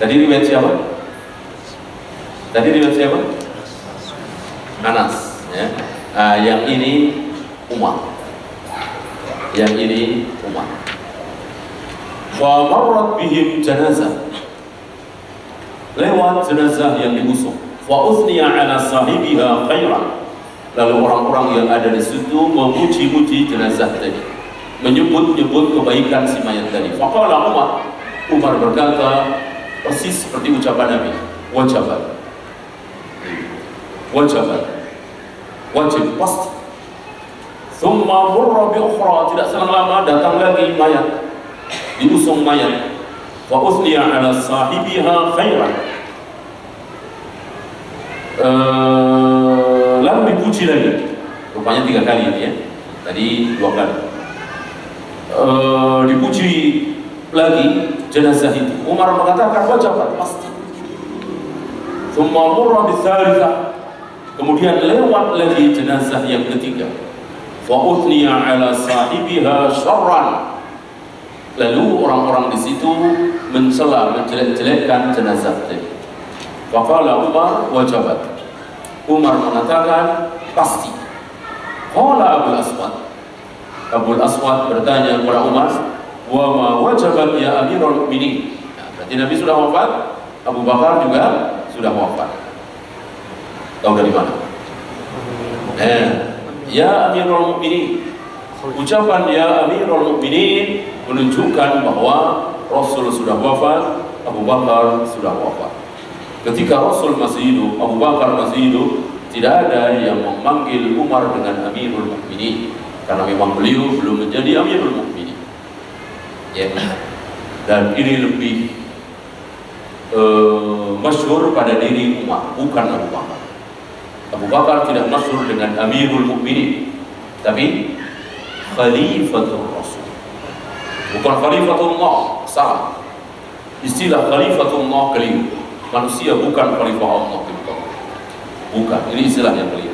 A: Tadi riwayat siapa? Tadi riwayat siapa? Anas. Ya. Yang ini Umar. Yang ini Umar. Fa marrat bihim janazah, lewat jenazah yang diusung. Fa uthniya ala sahibiha khairan. Lalu orang-orang yang ada di situ memuji-muji jenazah tadi, menyebut-nyebut kebaikan si mayat tadi. Faqala Umar, Umar berkata persis seperti ucapan Nabi, wajabat. wajib pasti. Thumma murra bi ukhra, tidak selang lama datang lagi mayat, diusung mayat. Wa uthniya ala sahibiha khairan, lalu dipuji lagi. Rupanya 3 kali ini ya, tadi 2 kali. Dipuji lagi jenazah itu. Umar mengatakan wajabat pasti. Thumma murra bi tsalitsah, kemudian lewat lagi jenazah yang ketiga. Fa uthniya ala sahibiha syarran, lalu orang-orang di situ mencela, menjelek-jelekkan jenazah tadi. Faqala Umar wajabat, Umar mengatakan pasti. Qala Abul Aswad bertanya kepada Umar, wa ma wajabat ya Amirul Mukminin. Nah, berarti Nabi sudah wafat, Abu Bakar juga sudah wafat. Tahu dari mana? Ya Amirul Mukminin, ucapan ya Amirul Mukminin menunjukkan bahwa Rasul sudah wafat, Abu Bakar sudah wafat. Ketika Rasul masih hidup, Abu Bakar masih hidup, tidak ada yang memanggil Umar dengan Amirul Mukminin, karena memang beliau belum menjadi Amirul Mukminin. Ya. Dan ini lebih masyhur pada diri Umar, bukan Abu Bakar. Abu Bakar tidak masyhur dengan Amirul Mukminin, tapi Khalifatul Rasul, bukan Khalifatullah. Salah, istilah Khalifatullah keliru. Manusia bukan Khalifah Allah, bukan, ini istilah yang keliru.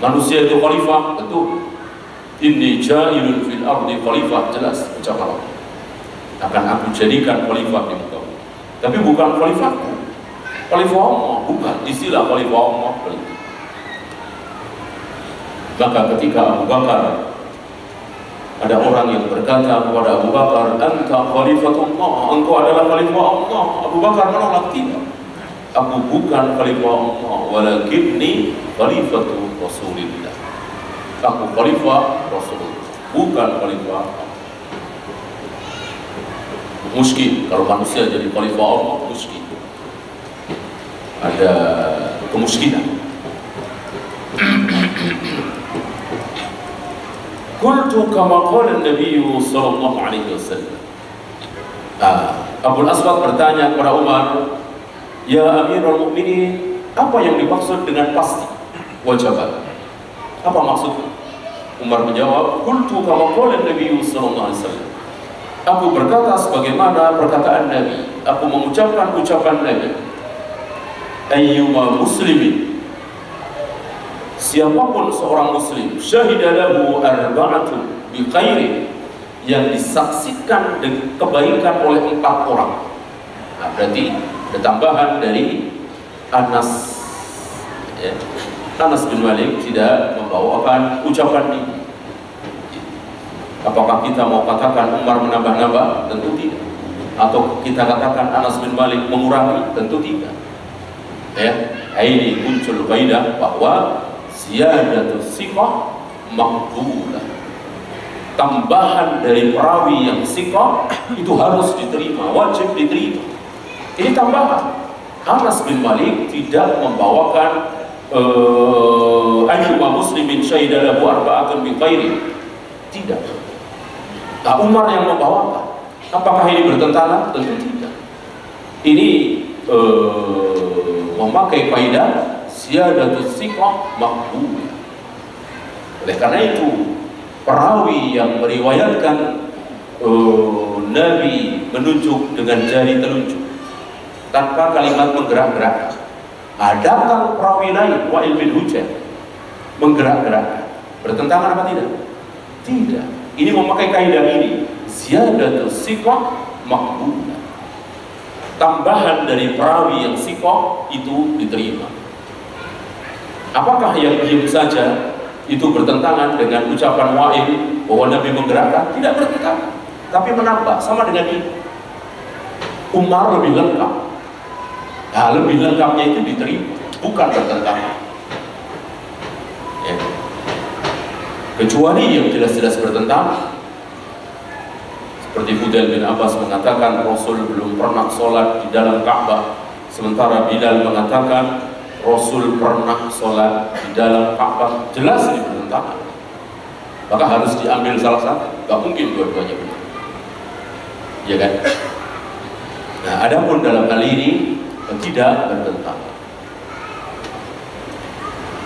A: Manusia itu khalifah, betul. Inni ja'ilun fil ardi khalifah, jelas ucapan Allah. Akan aku jadikan khalifah di muka bumi. Tapi bukan khalifahku, khalifah Allah, bukan istilah khalifah Allah. Maka ketika Abu Bakar, ada orang yang berkata kepada Abu Bakar, anta khalifatullah, engkau adalah khalifah Allah. Abu Bakar menolak, tidak, aku bukan khalifah Allah, walakinni khalifatu Rasulillah. Aku khalifah Rasulullah, bukan khalifah Allah. Muskil kalau manusia jadi khalifah Allah, muskil. Ada kemuskilan. Qultu kama qala Nabi sallallahu alaihi wasallam. Abul Aswad bertanya kepada Umar, ya Amirul Mukminin, apa yang dimaksud dengan pasti wajabat? Apa maksudnya? Umar menjawab, qultu kama qala Nabi sallallahu alaihi wasallam. Aku berkata sebagaimana perkataan Nabi, aku mengucapkan ucapan Nabi. Ayyuma muslimin, siapapun seorang muslim, syahida lahu arba'atun bi khairin, yang disaksikan dengan kebaikan oleh 4 orang. Nah, berarti ada tambahan dari Anas, ya. Anas bin Malik tidak membawakan ucapan ini. Apakah kita mau katakan Umar menambah-nambah? Tentu tidak. Atau kita katakan Anas bin Malik mengurangi? Tentu tidak. Ya, ini muncul kaidah bahwa ziyadatus siqah maqbulah. Tambahan dari perawi yang siqah itu harus diterima, wajib diterima. Ini tambahan. Anas bin Malik tidak membawakan ayyuma muslimin syahida lahu arba'atun bi khairin. Tidak. Nah, Umar yang membawakan. Apakah ini bertentangan? Tentu tidak. Ini memakai kaidah ziyadatus siqah maqbulah. Oleh karena itu, perawi yang meriwayatkan Nabi menunjuk dengan jari telunjuk tanpa kalimat menggerak-gerakkan. Datang perawi lain, Wa'il bin Hujr, menggerak-gerakkan. Bertentangan apa tidak? Tidak. Ini memakai kaidah ini, ziyadatus siqah maqbulah. Tambahan dari perawi yang siqah itu diterima. Apakah yang diam saja itu bertentangan dengan ucapan Wa'il bahwa Nabi menggerakkan? Tidak bertentangan, tapi menambah, sama dengan ini. Umar lebih lengkap. Nah, lebih lengkapnya itu diterima, bukan bertentangan. Ya. Kecuali yang jelas-jelas bertentangan. Seperti Fudail bin Abbas mengatakan Rasul belum pernah sholat di dalam Ka'bah, sementara Bilal mengatakan Rasul pernah sholat di dalam Ka'bah, jelas ini bertentangan. Maka harus diambil salah satu, nggak mungkin dua-duanya benar, ya kan? Nah, adapun dalam hal ini tidak bertentangan.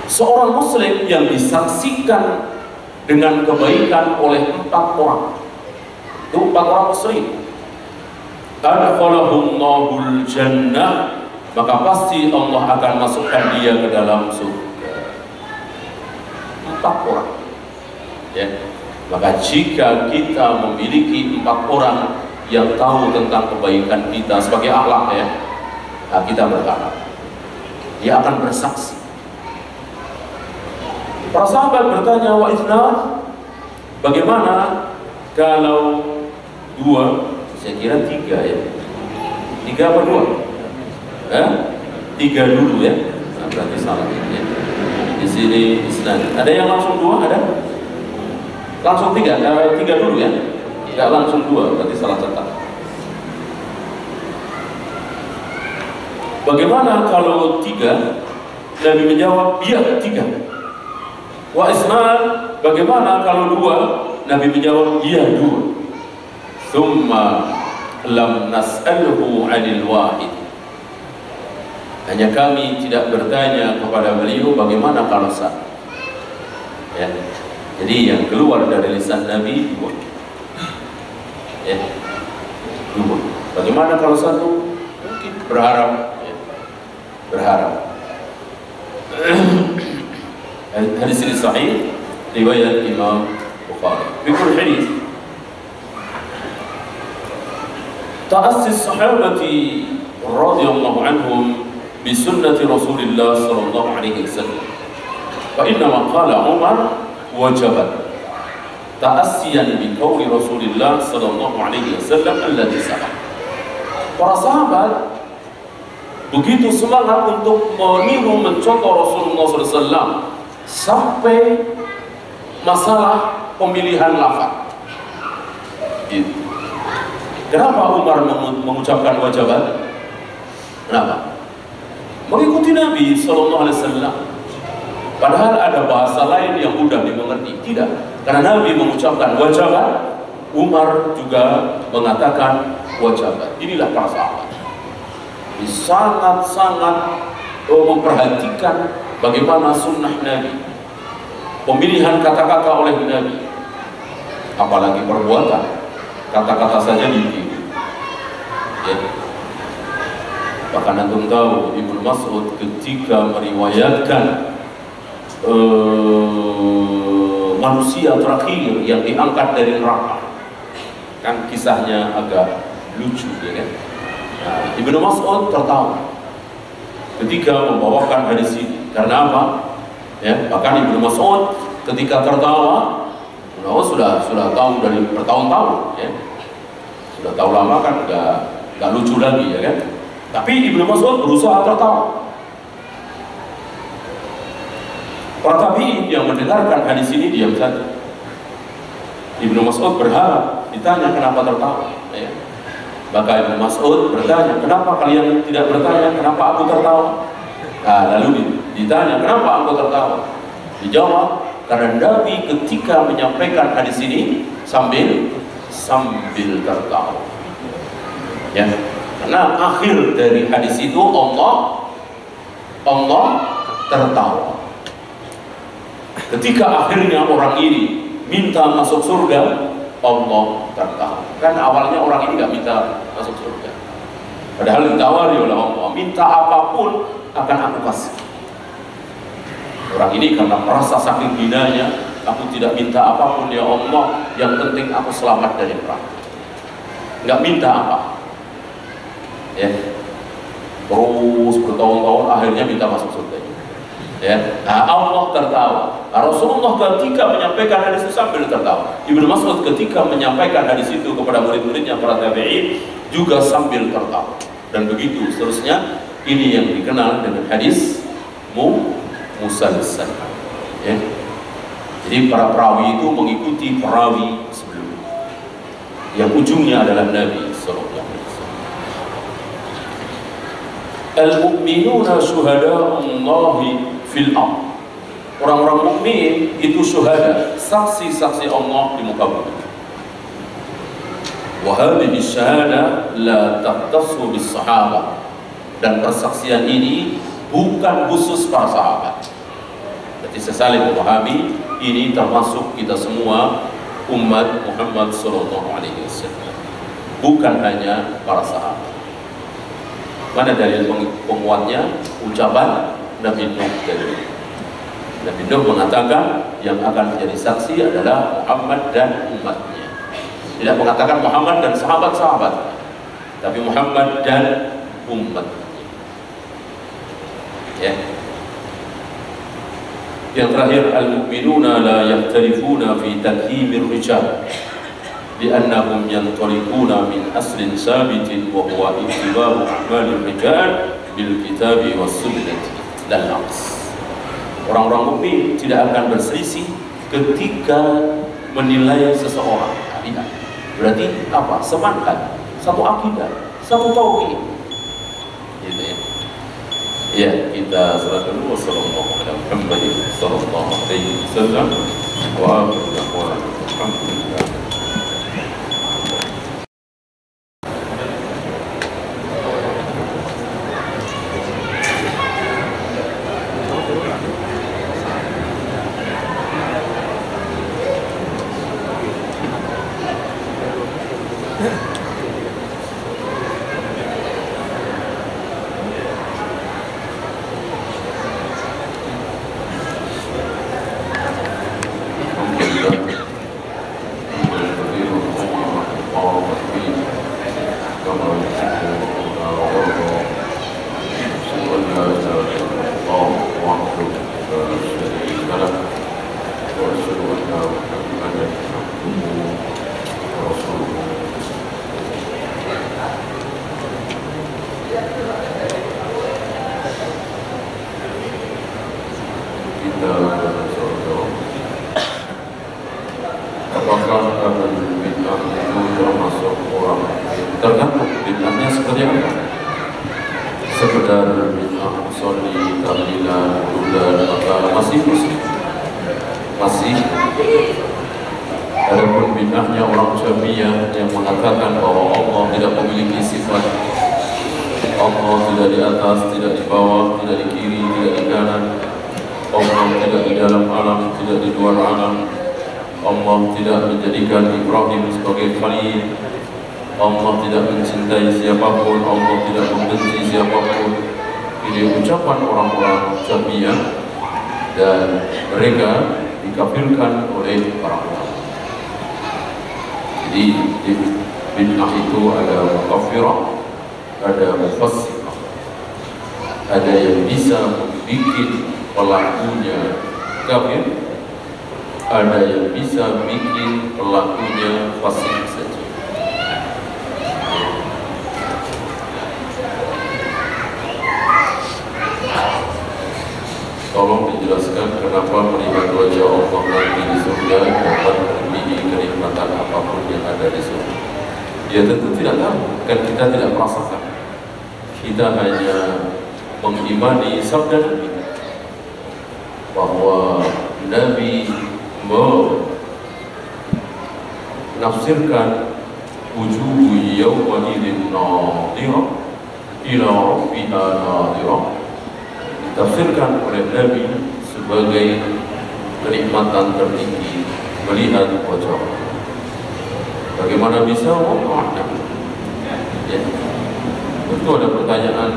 A: Seorang Muslim yang disaksikan dengan kebaikan oleh 4 orang, itu 4 orang Muslim, adkhalahumul jannah, maka pasti Allah akan masukkan dia ke dalam surga. 4 orang. Ya. Maka jika kita memiliki 4 orang yang tahu tentang kebaikan kita sebagai akhlak, ya, nah kita berharap dia akan bersaksi. Para sahabat bertanya, wa ithnan, bagaimana kalau 2? Saya kira 3 ya. 3 apa 2? 3 dulu ya. Nah, berarti salah ya. Di sini isnad. Ada yang langsung 2? Ada? Langsung 3? 3 dulu ya. Tidak langsung 2, berarti salah catat. Bagaimana kalau 3? Nabi menjawab, ya 3. Wa isnad, bagaimana kalau 2? Nabi menjawab, ya 2. Thumma lam nas'alhu 'anil wahid. Hanya kami tidak bertanya kepada beliau bagaimana kalau 1. Ya. Jadi yang keluar dari lisan Nabi 2. Ya. 2. Bagaimana kalau 1? Mungkin berharap, ya. Berharap. Hadis ini sahih riwayat Imam Bukhari. Fikul hadis ta'assis sahabati radhiyallahu anhum bi sunnati Rasulillah sallallahu alaihi wasallam. Fa inna ma qala Umar wajabat ta'assiyan bi qawli Rasulillah sallallahu alaihi wasallam alladhi sabaq. Para sahabat begitu semangat untuk meniru mencontoh Rasulullah SAW sampai masalah pemilihan lafaz. Gitu. Kenapa Umar mengucapkan wajabat? Kenapa? Mengikuti Nabi SAW. Padahal ada bahasa lain yang mudah dimengerti. Tidak. Karena Nabi mengucapkan wajabat, Umar juga mengatakan wajabat. Inilah para sahabat. Sangat-sangat memperhatikan bagaimana sunnah Nabi, pemilihan kata-kata oleh Nabi, apalagi perbuatan, kata-kata saja ditiru. Ya. Bahkan antum tahu Ibnu Mas'ud ketika meriwayatkan manusia terakhir yang diangkat dari neraka, kan kisahnya agak lucu, ya kan? Nah, Ibnu Mas'ud tertawa ketika membawakan hadis ini. Karena apa? Ya, bahkan Ibnu Mas'ud ketika tertawa, Ibnu Mas'ud sudah tahu dari bertahun-tahun, ya. Sudah tahu lama kan, nggak lucu lagi, ya kan? Tapi Ibnu Mas'ud berusaha tertawa. Para tabi'in yang mendengarkan hadis ini diam saja. Ibnu Mas'ud berharap ditanya kenapa tertawa, ya. Maka Ibnu Mas'ud bertanya, kenapa kalian tidak bertanya kenapa aku tertawa? Nah, lalu ditanya, kenapa aku tertawa? Dijawab, karena Nabi ketika menyampaikan hadis ini sambil tertawa. Ya, karena akhir dari hadis itu Allah tertawa. Ketika akhirnya orang ini minta masuk surga, Allah tertawa. Kan awalnya orang ini nggak minta masuk surga, padahal ditawari oleh Allah, minta apapun akan aku kasih. Orang ini karena merasa saking hinanya, aku tidak minta apapun ya Allah, yang penting aku selamat dari neraka. Nggak minta apa, ya. Terus bertahun-tahun akhirnya minta masuk surga. Ya, nah, Allah tertawa. Nah, Rasulullah ketika menyampaikan hadis itu sambil tertawa. Ibnu Mas'ud ketika menyampaikan hadis itu kepada murid-muridnya para tabi'in juga sambil tertawa. Dan begitu seterusnya. Ini yang dikenal dengan hadis musalsal. Ya. Jadi para perawi itu mengikuti perawi sebelumnya, yang ujungnya adalah Nabi SAW. Al-mu'minuna syuhada'ullahi fil ardh. Orang-orang mukmin itu syuhada, saksi-saksi Allah di muka bumi. Wa hadhihi syahada la takhtassu bis sahabah. Dan persaksian ini bukan khusus para sahabat. Berarti saya saling memahami ini termasuk kita semua umat Muhammad sallallahu alaihi wasallam. Bukan hanya para sahabat. Mana dalil penguatnya? Ucapan Nabi Nuh tadi. Nabi Nuh mengatakan yang akan menjadi saksi adalah Muhammad dan umatnya. Tidak mengatakan Muhammad dan sahabat-sahabat, tapi Muhammad dan umatnya. Ya. Yang terakhir, al-mu'minuna la yahtalifuna fi takhimir rijal li'annahum yantaliquna min aslin sabitin wa huwa ittibaru a'malir rijal bil kitabi was sunnati lal aqs. Orang-orang mukmin tidak akan berselisih ketika menilai seseorang. Lihat, berarti apa? Sepakat, satu akidah, satu tauhid. Gitu ya. Ya, kita serahkan dulu. Sallallahu alaihi wasallam wa alhamdulillah. Tergantung bid'ahnya seperti apa. Sekedar bid'ah sholli, tahlilan, wududan, maka masih. Adapun bid'ahnya orang Syafi'iyah yang mengatakan bahwa Allah tidak memiliki sifat, Allah tidak di atas, tidak di bawah, tidak di kiri, tidak di kanan, Allah tidak di dalam alam, tidak di luar alam, Allah tidak menjadikan Ibrahim sebagai khalil, Allah tidak mencintai siapapun, Allah tidak membenci siapapun. Ini ucapan orang-orang Syafi'iyah dan mereka dikafirkan oleh para ulama. Jadi bid'ah itu ada mukafirah, ada mufassirah. Ada yang bisa membuat pelakunya kafir, ada yang bisa bikin pelakunya fasik saja. Tolong dijelaskan kenapa melihat wajah Allah nanti di surga dapat melebihi kenikmatan apapun yang ada di surga. Ya tentu tidak tahu, kan kita tidak merasakan. Kita hanya mengimani sabda Nabi bahwa Nabi menafsirkan wujuhu yawma idzin nadhirah ila rabbiha nadhirah, ditafsirkan oleh Nabi sebagai kenikmatan tertinggi melihat wajah. Bagaimana bisa? Ya. Tentu ada pertanyaan,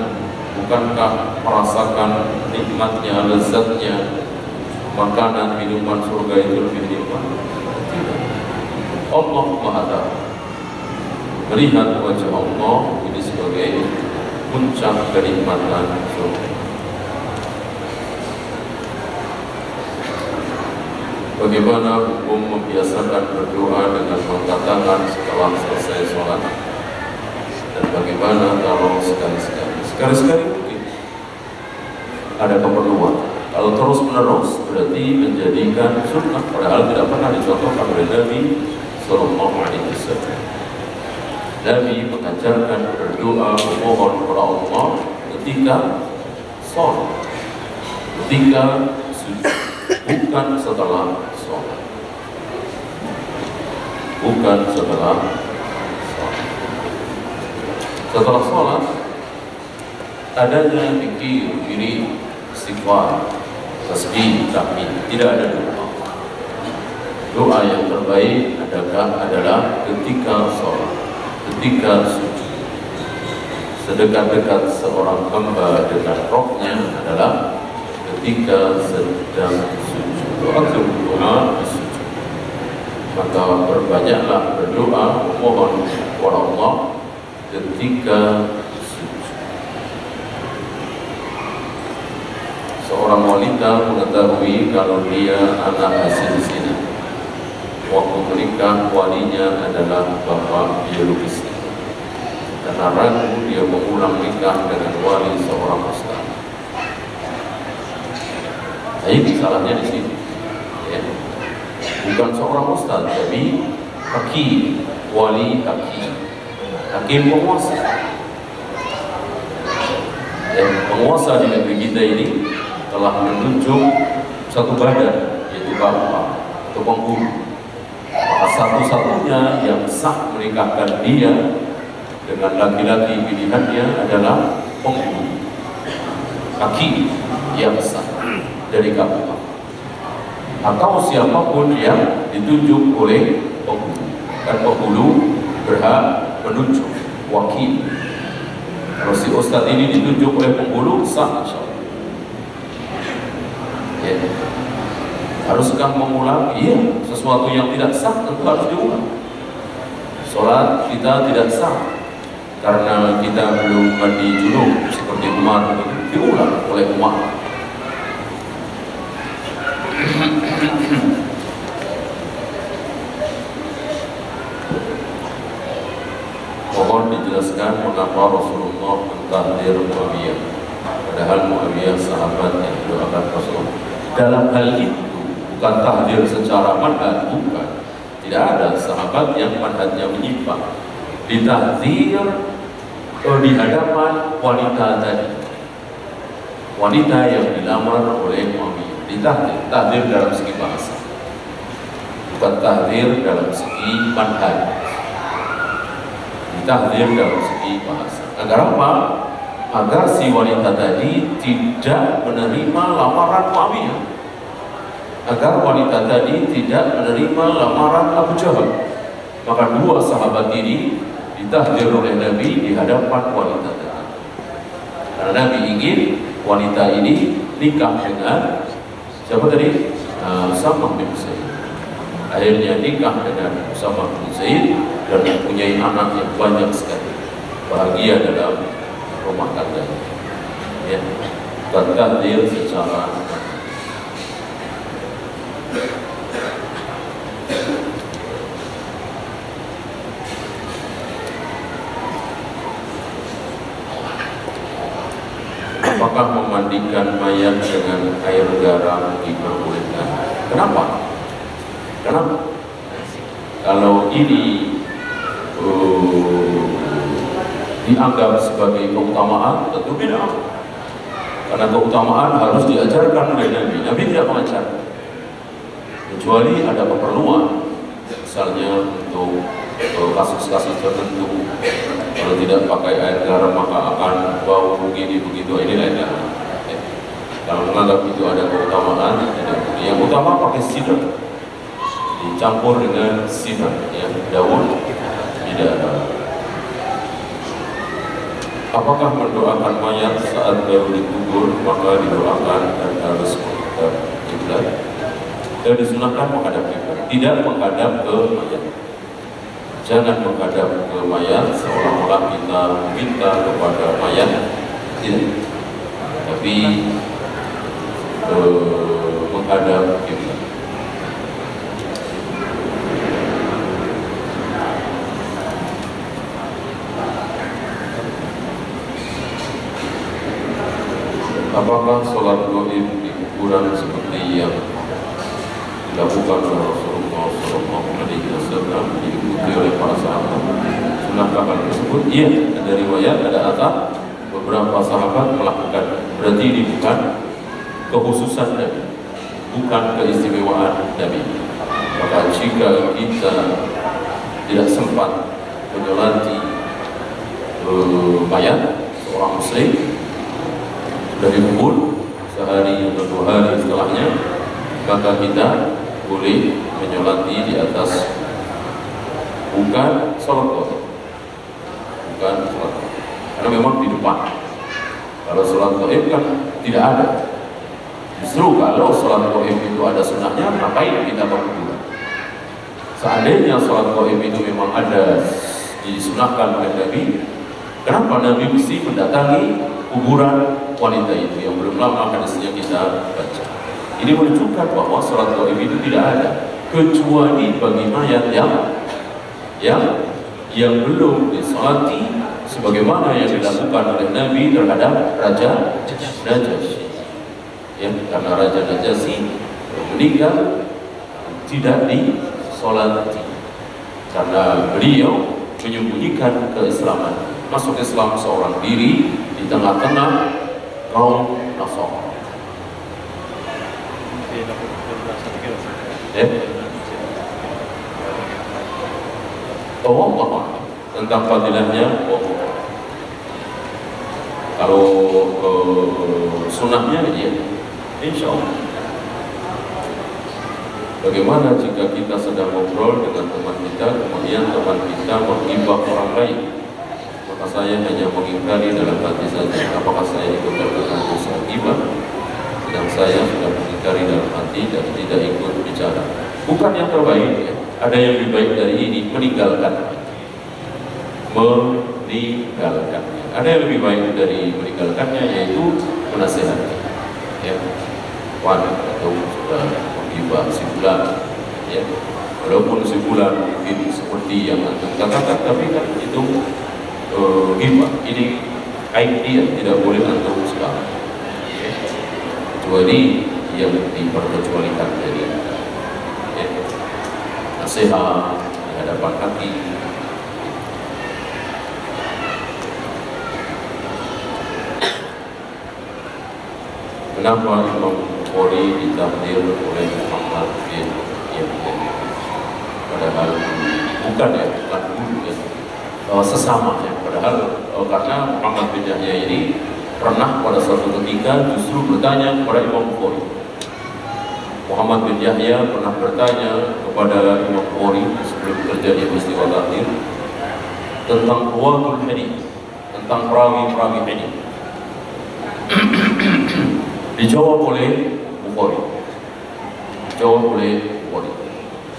A: bukankah merasakan nikmatnya, lezatnya makanan, minuman surga itu lebih nikmat? Tidak. Allah Maha Tahu. Melihat wajah Allah ini sebagai puncak kenikmatan surga. Bagaimana hukum membiasakan berdoa dengan mengangkat tangan setelah selesai sholat? Dan bagaimana kalau sekali-sekali mungkin ada keperluan? Kalau terus-menerus berarti menjadikan sunnah, padahal tidak pernah dicontohkan oleh Nabi Sallallahu Alaihi Wasallam. Nabi mengajarkan berdoa memohon kepada Allah ketika sholat, ketika sujud, bukan setelah sholat, bukan setelah sholat. Setelah sholat adanya zikir, diri, istighfar, tasbih, tahmid, tidak ada doa. Doa yang terbaik adalah ketika sholat, ketika sujud. Sedekat-dekat seorang hamba dengan rohnya adalah ketika sedang sujud. Doa sujud. Maka berbanyaklah berdoa, memohon kepada Allah ketika sujud. Seorang wanita mengetahui kalau dia anak hasil zina. Waktu menikah walinya adalah bapak biologisnya. Karena ragu dia mengulang nikah dengan wali seorang ustaz. Nah, ini salahnya di sini. Ya. Bukan seorang ustaz, tapi hakim, wali hakim, hakim penguasa. Ya, penguasa di negeri kita ini telah menunjuk satu badan, yaitu bapak atau penghulu. Maka satu-satunya yang sah menikahkan dia dengan laki-laki pilihannya adalah penghulu, hakim yang sah dari KPK atau siapapun yang ditunjuk oleh penghulu. Dan penghulu berhak menunjuk wakil. Kalau si ustadz ini ditunjuk oleh penghulu, sah insyaallah. Ya. Haruskah mengulang? Iya, sesuatu yang tidak sah tentu harus diulang. Sholat kita tidak sah karena kita belum mandi junub seperti Umar, diulang oleh Umar. Mohon dijelaskan mengapa Rasulullah mentahdir Muawiyah, padahal Muawiyah sahabat yang didoakan Rasulullah. Dalam hal itu bukan tahdir secara manhaj, bukan. Tidak ada sahabat yang manhajnya menyimpang. Ditahdir di hadapan wanita tadi, wanita yang dilamar oleh Muawiyah. Ditahdir, tahdir dalam segi bahasa, bukan tahdir dalam segi manhaj. Ditahdir dalam segi bahasa. Agar apa? Agar si wanita tadi tidak menerima lamaran Muawiyah, agar wanita tadi tidak menerima lamaran Abu Jahal. Maka dua sahabat ini ditahdir oleh Nabi di hadapan wanita tadi. Karena Nabi ingin wanita ini nikah dengan siapa tadi? Usamah bin Zaid. Akhirnya nikah dengan Usamah bin Zaid dan mempunyai anak yang banyak sekali. Bahagia dalam rumah tangganya. Ya, tahdir secara apakah memandikan mayat dengan air garam diperbolehkan? Kenapa? Kenapa? Kalau ini dianggap sebagai keutamaan, tentu bid'ah. Karena keutamaan harus diajarkan oleh Nabi. Nabi tidak mengajarkan, kecuali ada keperluan, misalnya untuk kasus-kasus tertentu. Kalau tidak pakai air garam maka akan bau begini begitu, ini lainnya. Kalau menganggap itu ada keutamaan, yang utama pakai sidr, dicampur dengan sidr, ya, daun tidak ada. Apakah mendoakan mayat saat baru dikubur maka didoakan dan harus menghadap kiblat? Dan disunahkan menghadap kiblat, tidak menghadap ke mayat. Jangan menghadap ke mayat seolah-olah kita meminta kepada mayat, tidak. Tapi menghadap kiblat. Apakah sholat gaib di kuburan seperti yang dilakukan oleh Rasulullah SAW diikuti oleh para sahabat? Sunahkah hal tersebut? Iya, ada riwayat, ada atas beberapa sahabat melakukan. Berarti ini bukan kekhususan Nabi, bukan keistimewaan Nabi. Maka jika kita tidak sempat menyolati mayat seorang muslim sudah dikubur sehari atau 2 hari setelahnya, maka kita boleh menyolati di atas, bukan sholat gaib, bukan sholat gaib, karena memang di depan. Kalau sholat gaib kan tidak ada. Justru kalau sholat gaib itu ada sunnahnya, ngapain kita berkuburan? Seandainya sholat gaib itu memang ada, disunahkan oleh Nabi, kenapa Nabi mesti mendatangi kuburan wanita itu yang belum lama hadisnya kita baca? Ini menunjukkan bahwa sholat gaib itu tidak ada, kecuali bagi mayat yang belum disolati, sebagaimana yang dilakukan oleh Nabi terhadap Raja Najasyi. Ya, karena Raja Najasyi meninggal tidak disolati karena beliau menyembunyikan keislaman, masuk Islam seorang diri di tengah-tengah kaum Nasara. Ya. Allah tentang fadilahnya. Kalau sunnahnya ya, insya Allah. Bagaimana jika kita sedang ngobrol dengan teman kita, kemudian teman kita menghibah orang lain, maka saya hanya mengingkari dalam hati saja, apakah saya ikut terkena dosa ghibah? Sedang saya sudah mengingkari dalam hati dan tidak ikut bicara. Bukan yang terbaik ya. Ada yang lebih baik dari ini, meninggalkan. Ada yang lebih baik dari meninggalkannya, yaitu menasihati. Ya, atau sudah menghibah si fulan, ya, walaupun si fulan mungkin seperti yang antum katakan, tapi kan itu ghibah. Ini aib dia, tidak boleh antum sekarang. Ya. Kecuali yang diperkecualikan dari ya, nasihat di hadapan hati. Kenapa Imam Bukhari ditakdir oleh Muhammad bin Yahya? Padahal bukan ya, bukan guru ya, sesama ya. Padahal karena Muhammad bin Yahya ini pernah pada suatu ketika justru bertanya kepada Imam Bukhari. Muhammad bin Yahya pernah bertanya kepada Imam Bukhari sebelum terjadi peristiwa takdir tentang ruwatul hadits, tentang perawi-perawi hadits. Dijawab oleh Bukhari.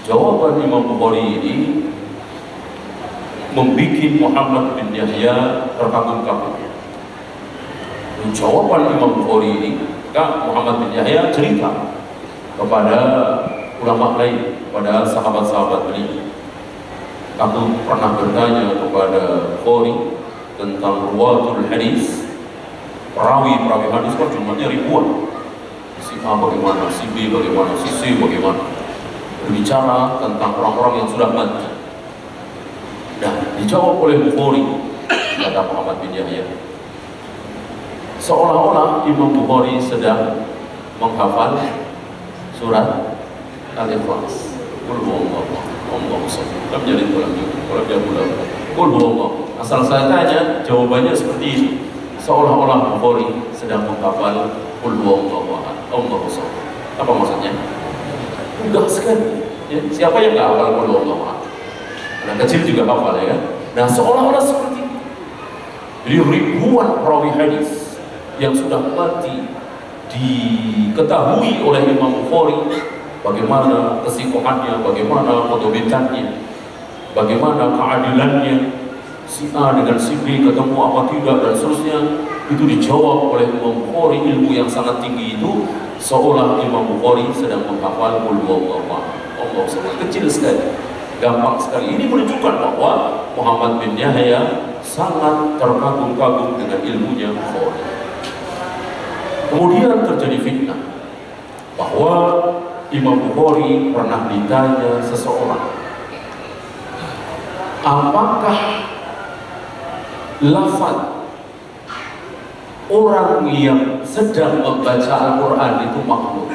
A: Jawaban Imam Bukhari ini membuat Muhammad bin Yahya terkagum-kagum. Jawaban Imam Bukhari ini, Muhammad bin Yahya cerita kepada ulama lain, kepada sahabat-sahabat beliau. Aku pernah bertanya kepada Bukhari tentang ruwatul hadis. Perawi hadis kan jumlahnya ribuan. Si A bagaimana, si B bagaimana, si C bagaimana. Berbicara tentang orang-orang yang sudah mati. Dan dijawab oleh Bukhari, kata Muhammad bin Yahya. Seolah-olah Imam Bukhari sedang menghafal surat Al-Ikhlas. Qul huwallahu ahad. Kan jadi pulang. Asal saya tanya, jawabannya seperti ini. Seolah-olah Bukhari sedang menghafal Qul huwallahu ahad, Allahu samad. Apa maksudnya? Mudah sekali. Ya, siapa yang nggak hafal Qul huwallahu ahad? Anak kecil juga hafal ya kan? Nah, seolah-olah seperti itu. Jadi ribuan perawi hadis yang sudah mati diketahui oleh Imam Bukhari bagaimana kesikohannya, bagaimana kedobitannya, bagaimana keadilannya. Si A dengan si B ketemu apa tidak dan seterusnya, itu dijawab oleh Imam Bukhari. Ilmu yang sangat tinggi itu seolah Imam Bukhari sedang menghafal Qul huwallahu ahad, Allah sangat kecil sekali, gampang sekali. Ini menunjukkan bahwa Muhammad bin Yahya sangat terkagum-kagum dengan ilmunya Bukhari. Kemudian terjadi fitnah bahwa Imam Bukhari pernah ditanya seseorang, apakah lafaz orang yang sedang membaca Al-Quran itu makhluk.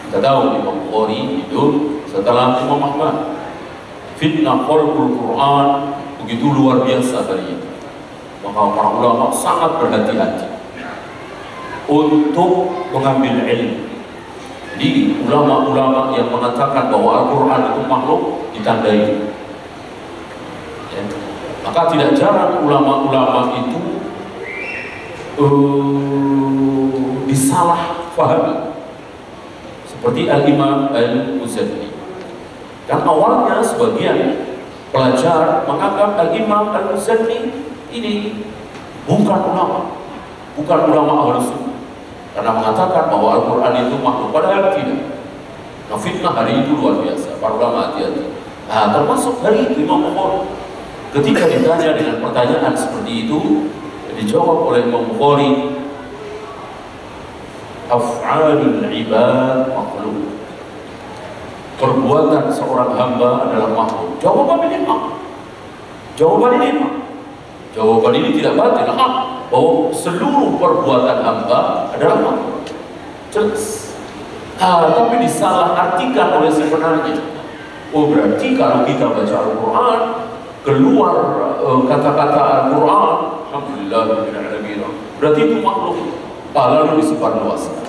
A: Kita tahu Imam Bukhari hidup setelah Imam Ahmad. Fitnah khalqul Quran begitu luar biasa kali itu. Maka para ulama sangat berhati-hati untuk mengambil ilmu. Jadi ulama-ulama yang mengatakan bahwa Al-Quran itu makhluk ditandai. Ya. Maka tidak jarang ulama-ulama itu disalah fahami. Seperti Al-Imam Al-Muzani. Dan awalnya sebagian pelajar menganggap Al-Imam Al-Muzani ini bukan ulama Ahlus Sunnah, karena mengatakan bahwa Al-Quran itu makhluk, padahal tidak. Nah, fitnah hari itu luar biasa, para ulama hati-hati. Nah, termasuk hari itu Imam Bukhari ketika ditanya dengan pertanyaan seperti itu, dijawab oleh Imam Bukhari, af'alul ibad makhluk. Perbuatan seorang hamba adalah makhluk. Jawaban ini tidak batil, bahwa seluruh perbuatan hamba adalah makhluk. Jelas. Tapi disalahartikan oleh sebenarnya. Oh, berarti kalau kita baca Al-Quran, keluar kata-kata Al-Quran, alhamdulillahirrahmanirrahim, berarti itu makhluk. Lalu disebarluaskan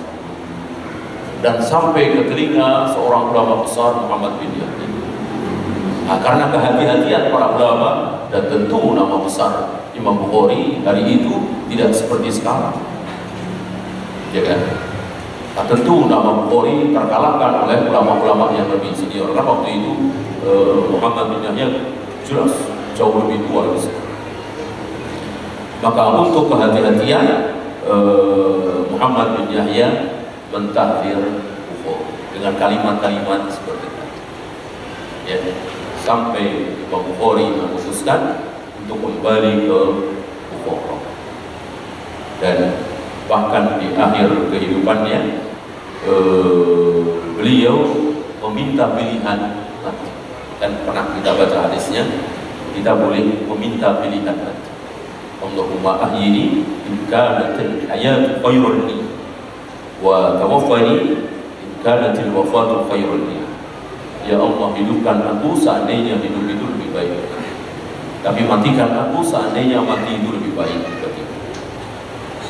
A: dan sampai ke telinga seorang ulama besar, Muhammad bin Yahya. Karena kehati-hatian para ulama dan tentu nama besar Imam Bukhari hari itu tidak seperti sekarang, ya kan? Tentu nama Bukhari terkalahkan oleh ulama-ulama yang lebih senior. Karena waktu itu Muhammad bin Yahya jelas jauh lebih tua. Maka untuk kehati-hatian Muhammad bin Yahya mentahdir Bukhari dengan kalimat-kalimat seperti itu, ya, sampai Imam Bukhari memutuskan untuk kembali ke Bukhara. Dan bahkan di akhir kehidupannya beliau meminta pilihan mati. Dan pernah kita baca hadisnya, kita boleh meminta pilihan mati. Allahumma ahyini in kanatil hayatu khairun li wa tawaffani in kanatil wafatu khairun li. Ya Allah, hidupkan aku seandainya hidup itu lebih baik, tapi matikan aku seandainya mati itu lebih baik.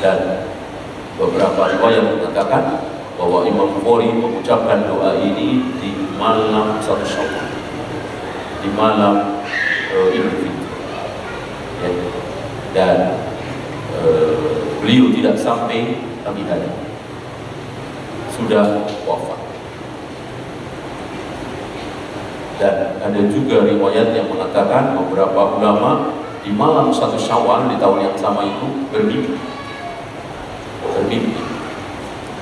A: Dan beberapa riwayat mengatakan bahwa Imam Bukhari mengucapkan doa ini di malam 1 Syawal, di malam Idul Fitri, ya. Dan beliau tidak sampai pagi hari sudah wafat. Dan ada juga riwayat yang mengatakan beberapa ulama di malam 1 Syawal di tahun yang sama itu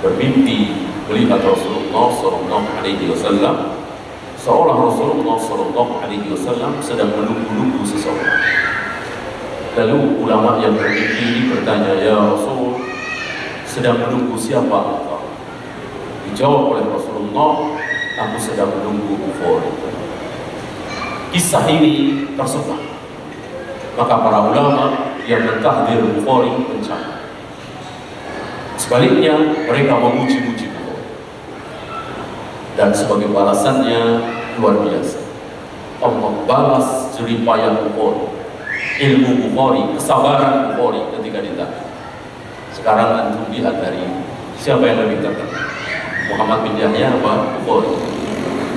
A: bermimpi melihat Rasulullah Sallallahu Alaihi Wasallam, seolah Rasulullah Sallallahu Alaihi Wasallam sedang menunggu seseorang. Lalu ulama yang bermimpi ini bertanya, ya Rasul, sedang menunggu siapa engkau? Dijawab oleh Rasulullah, aku sedang menunggu Bukhari. Kisah ini tersebar, maka para ulama yang mentahdir Bukhari mencari. Sebaliknya mereka memuji-muji Bukhari. Dan sebagai balasannya luar biasa, Allah balas jeripayah Bukhari, ilmu Bukhari, kesabaran Bukhari ketika ditanya. Sekarang antum lihat dari siapa yang lebih terkenal, Muhammad bin Yahya apa Bukhari?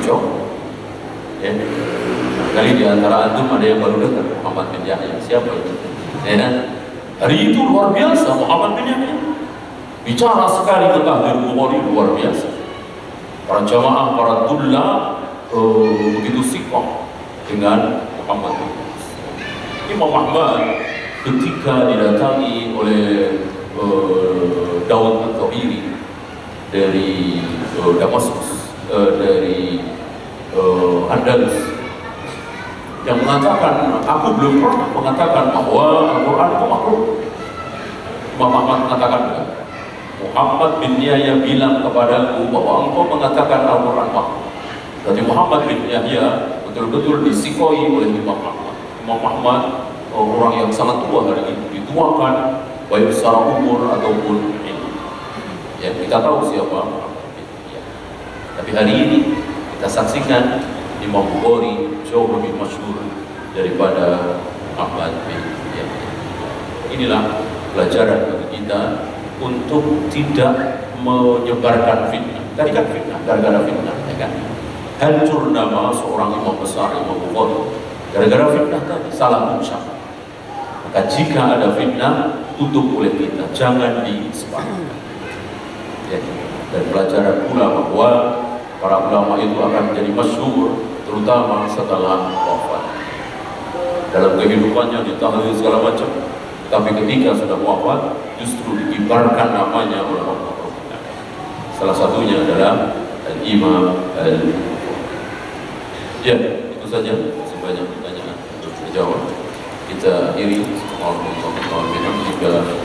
A: Jauh, ya. Kali di antara antum ada yang baru dengar Muhammad bin Yahya, siapa itu? Ya, hari itu luar biasa Muhammad bin Yahya bicara sekali tentang Bukhari, luar biasa. Para jamaah, para tullah begitu sikoh dengan Muhammad bin Yahya. Imam Ahmad ketika didatangi oleh Daud Al-Tawiri dari Damaskus, dari Andalus, yang mengatakan, aku belum pernah mengatakan bahwa Al-Quran itu makhluk. Imam Ahmad mengatakan, Muhammad bin Yahya bilang kepadaku bahwa engkau mengatakan Al-Quran makhluk. Jadi Muhammad bin Yahya betul-betul disikoi oleh Imam Ahmad. Imam Ahmad orang yang sangat tua hari ini, dituakan, baik secara umur ataupun ilmu. Ya, kita tahu siapa. Ya. Tapi hari ini kita saksikan Imam Bukhari jauh lebih masyhur daripada Ahmad bin Yahya. Inilah pelajaran bagi kita untuk tidak menyebarkan fitnah. Tadi kan fitnah, gara-gara fitnah, ya kan? Hancur nama seorang imam besar, Imam Bukhari, gara-gara fitnah tadi, salah mengucap. Maka jika ada fitnah, tutup oleh kita, jangan disebarkan. Ya. Dan pelajaran pula bahwa para ulama itu akan menjadi masyhur, terutama setelah wafat. Dalam kehidupannya ditahlil segala macam, tapi ketika sudah wafat, justru dikibarkan namanya oleh Allah. Salah satunya adalah Imam Al-Bukhari. Ya, itu saja. Masih banyak pertanyaan untuk dijawab. Kita akhiri. Assalamualaikum warahmatullahi wabarakatuh.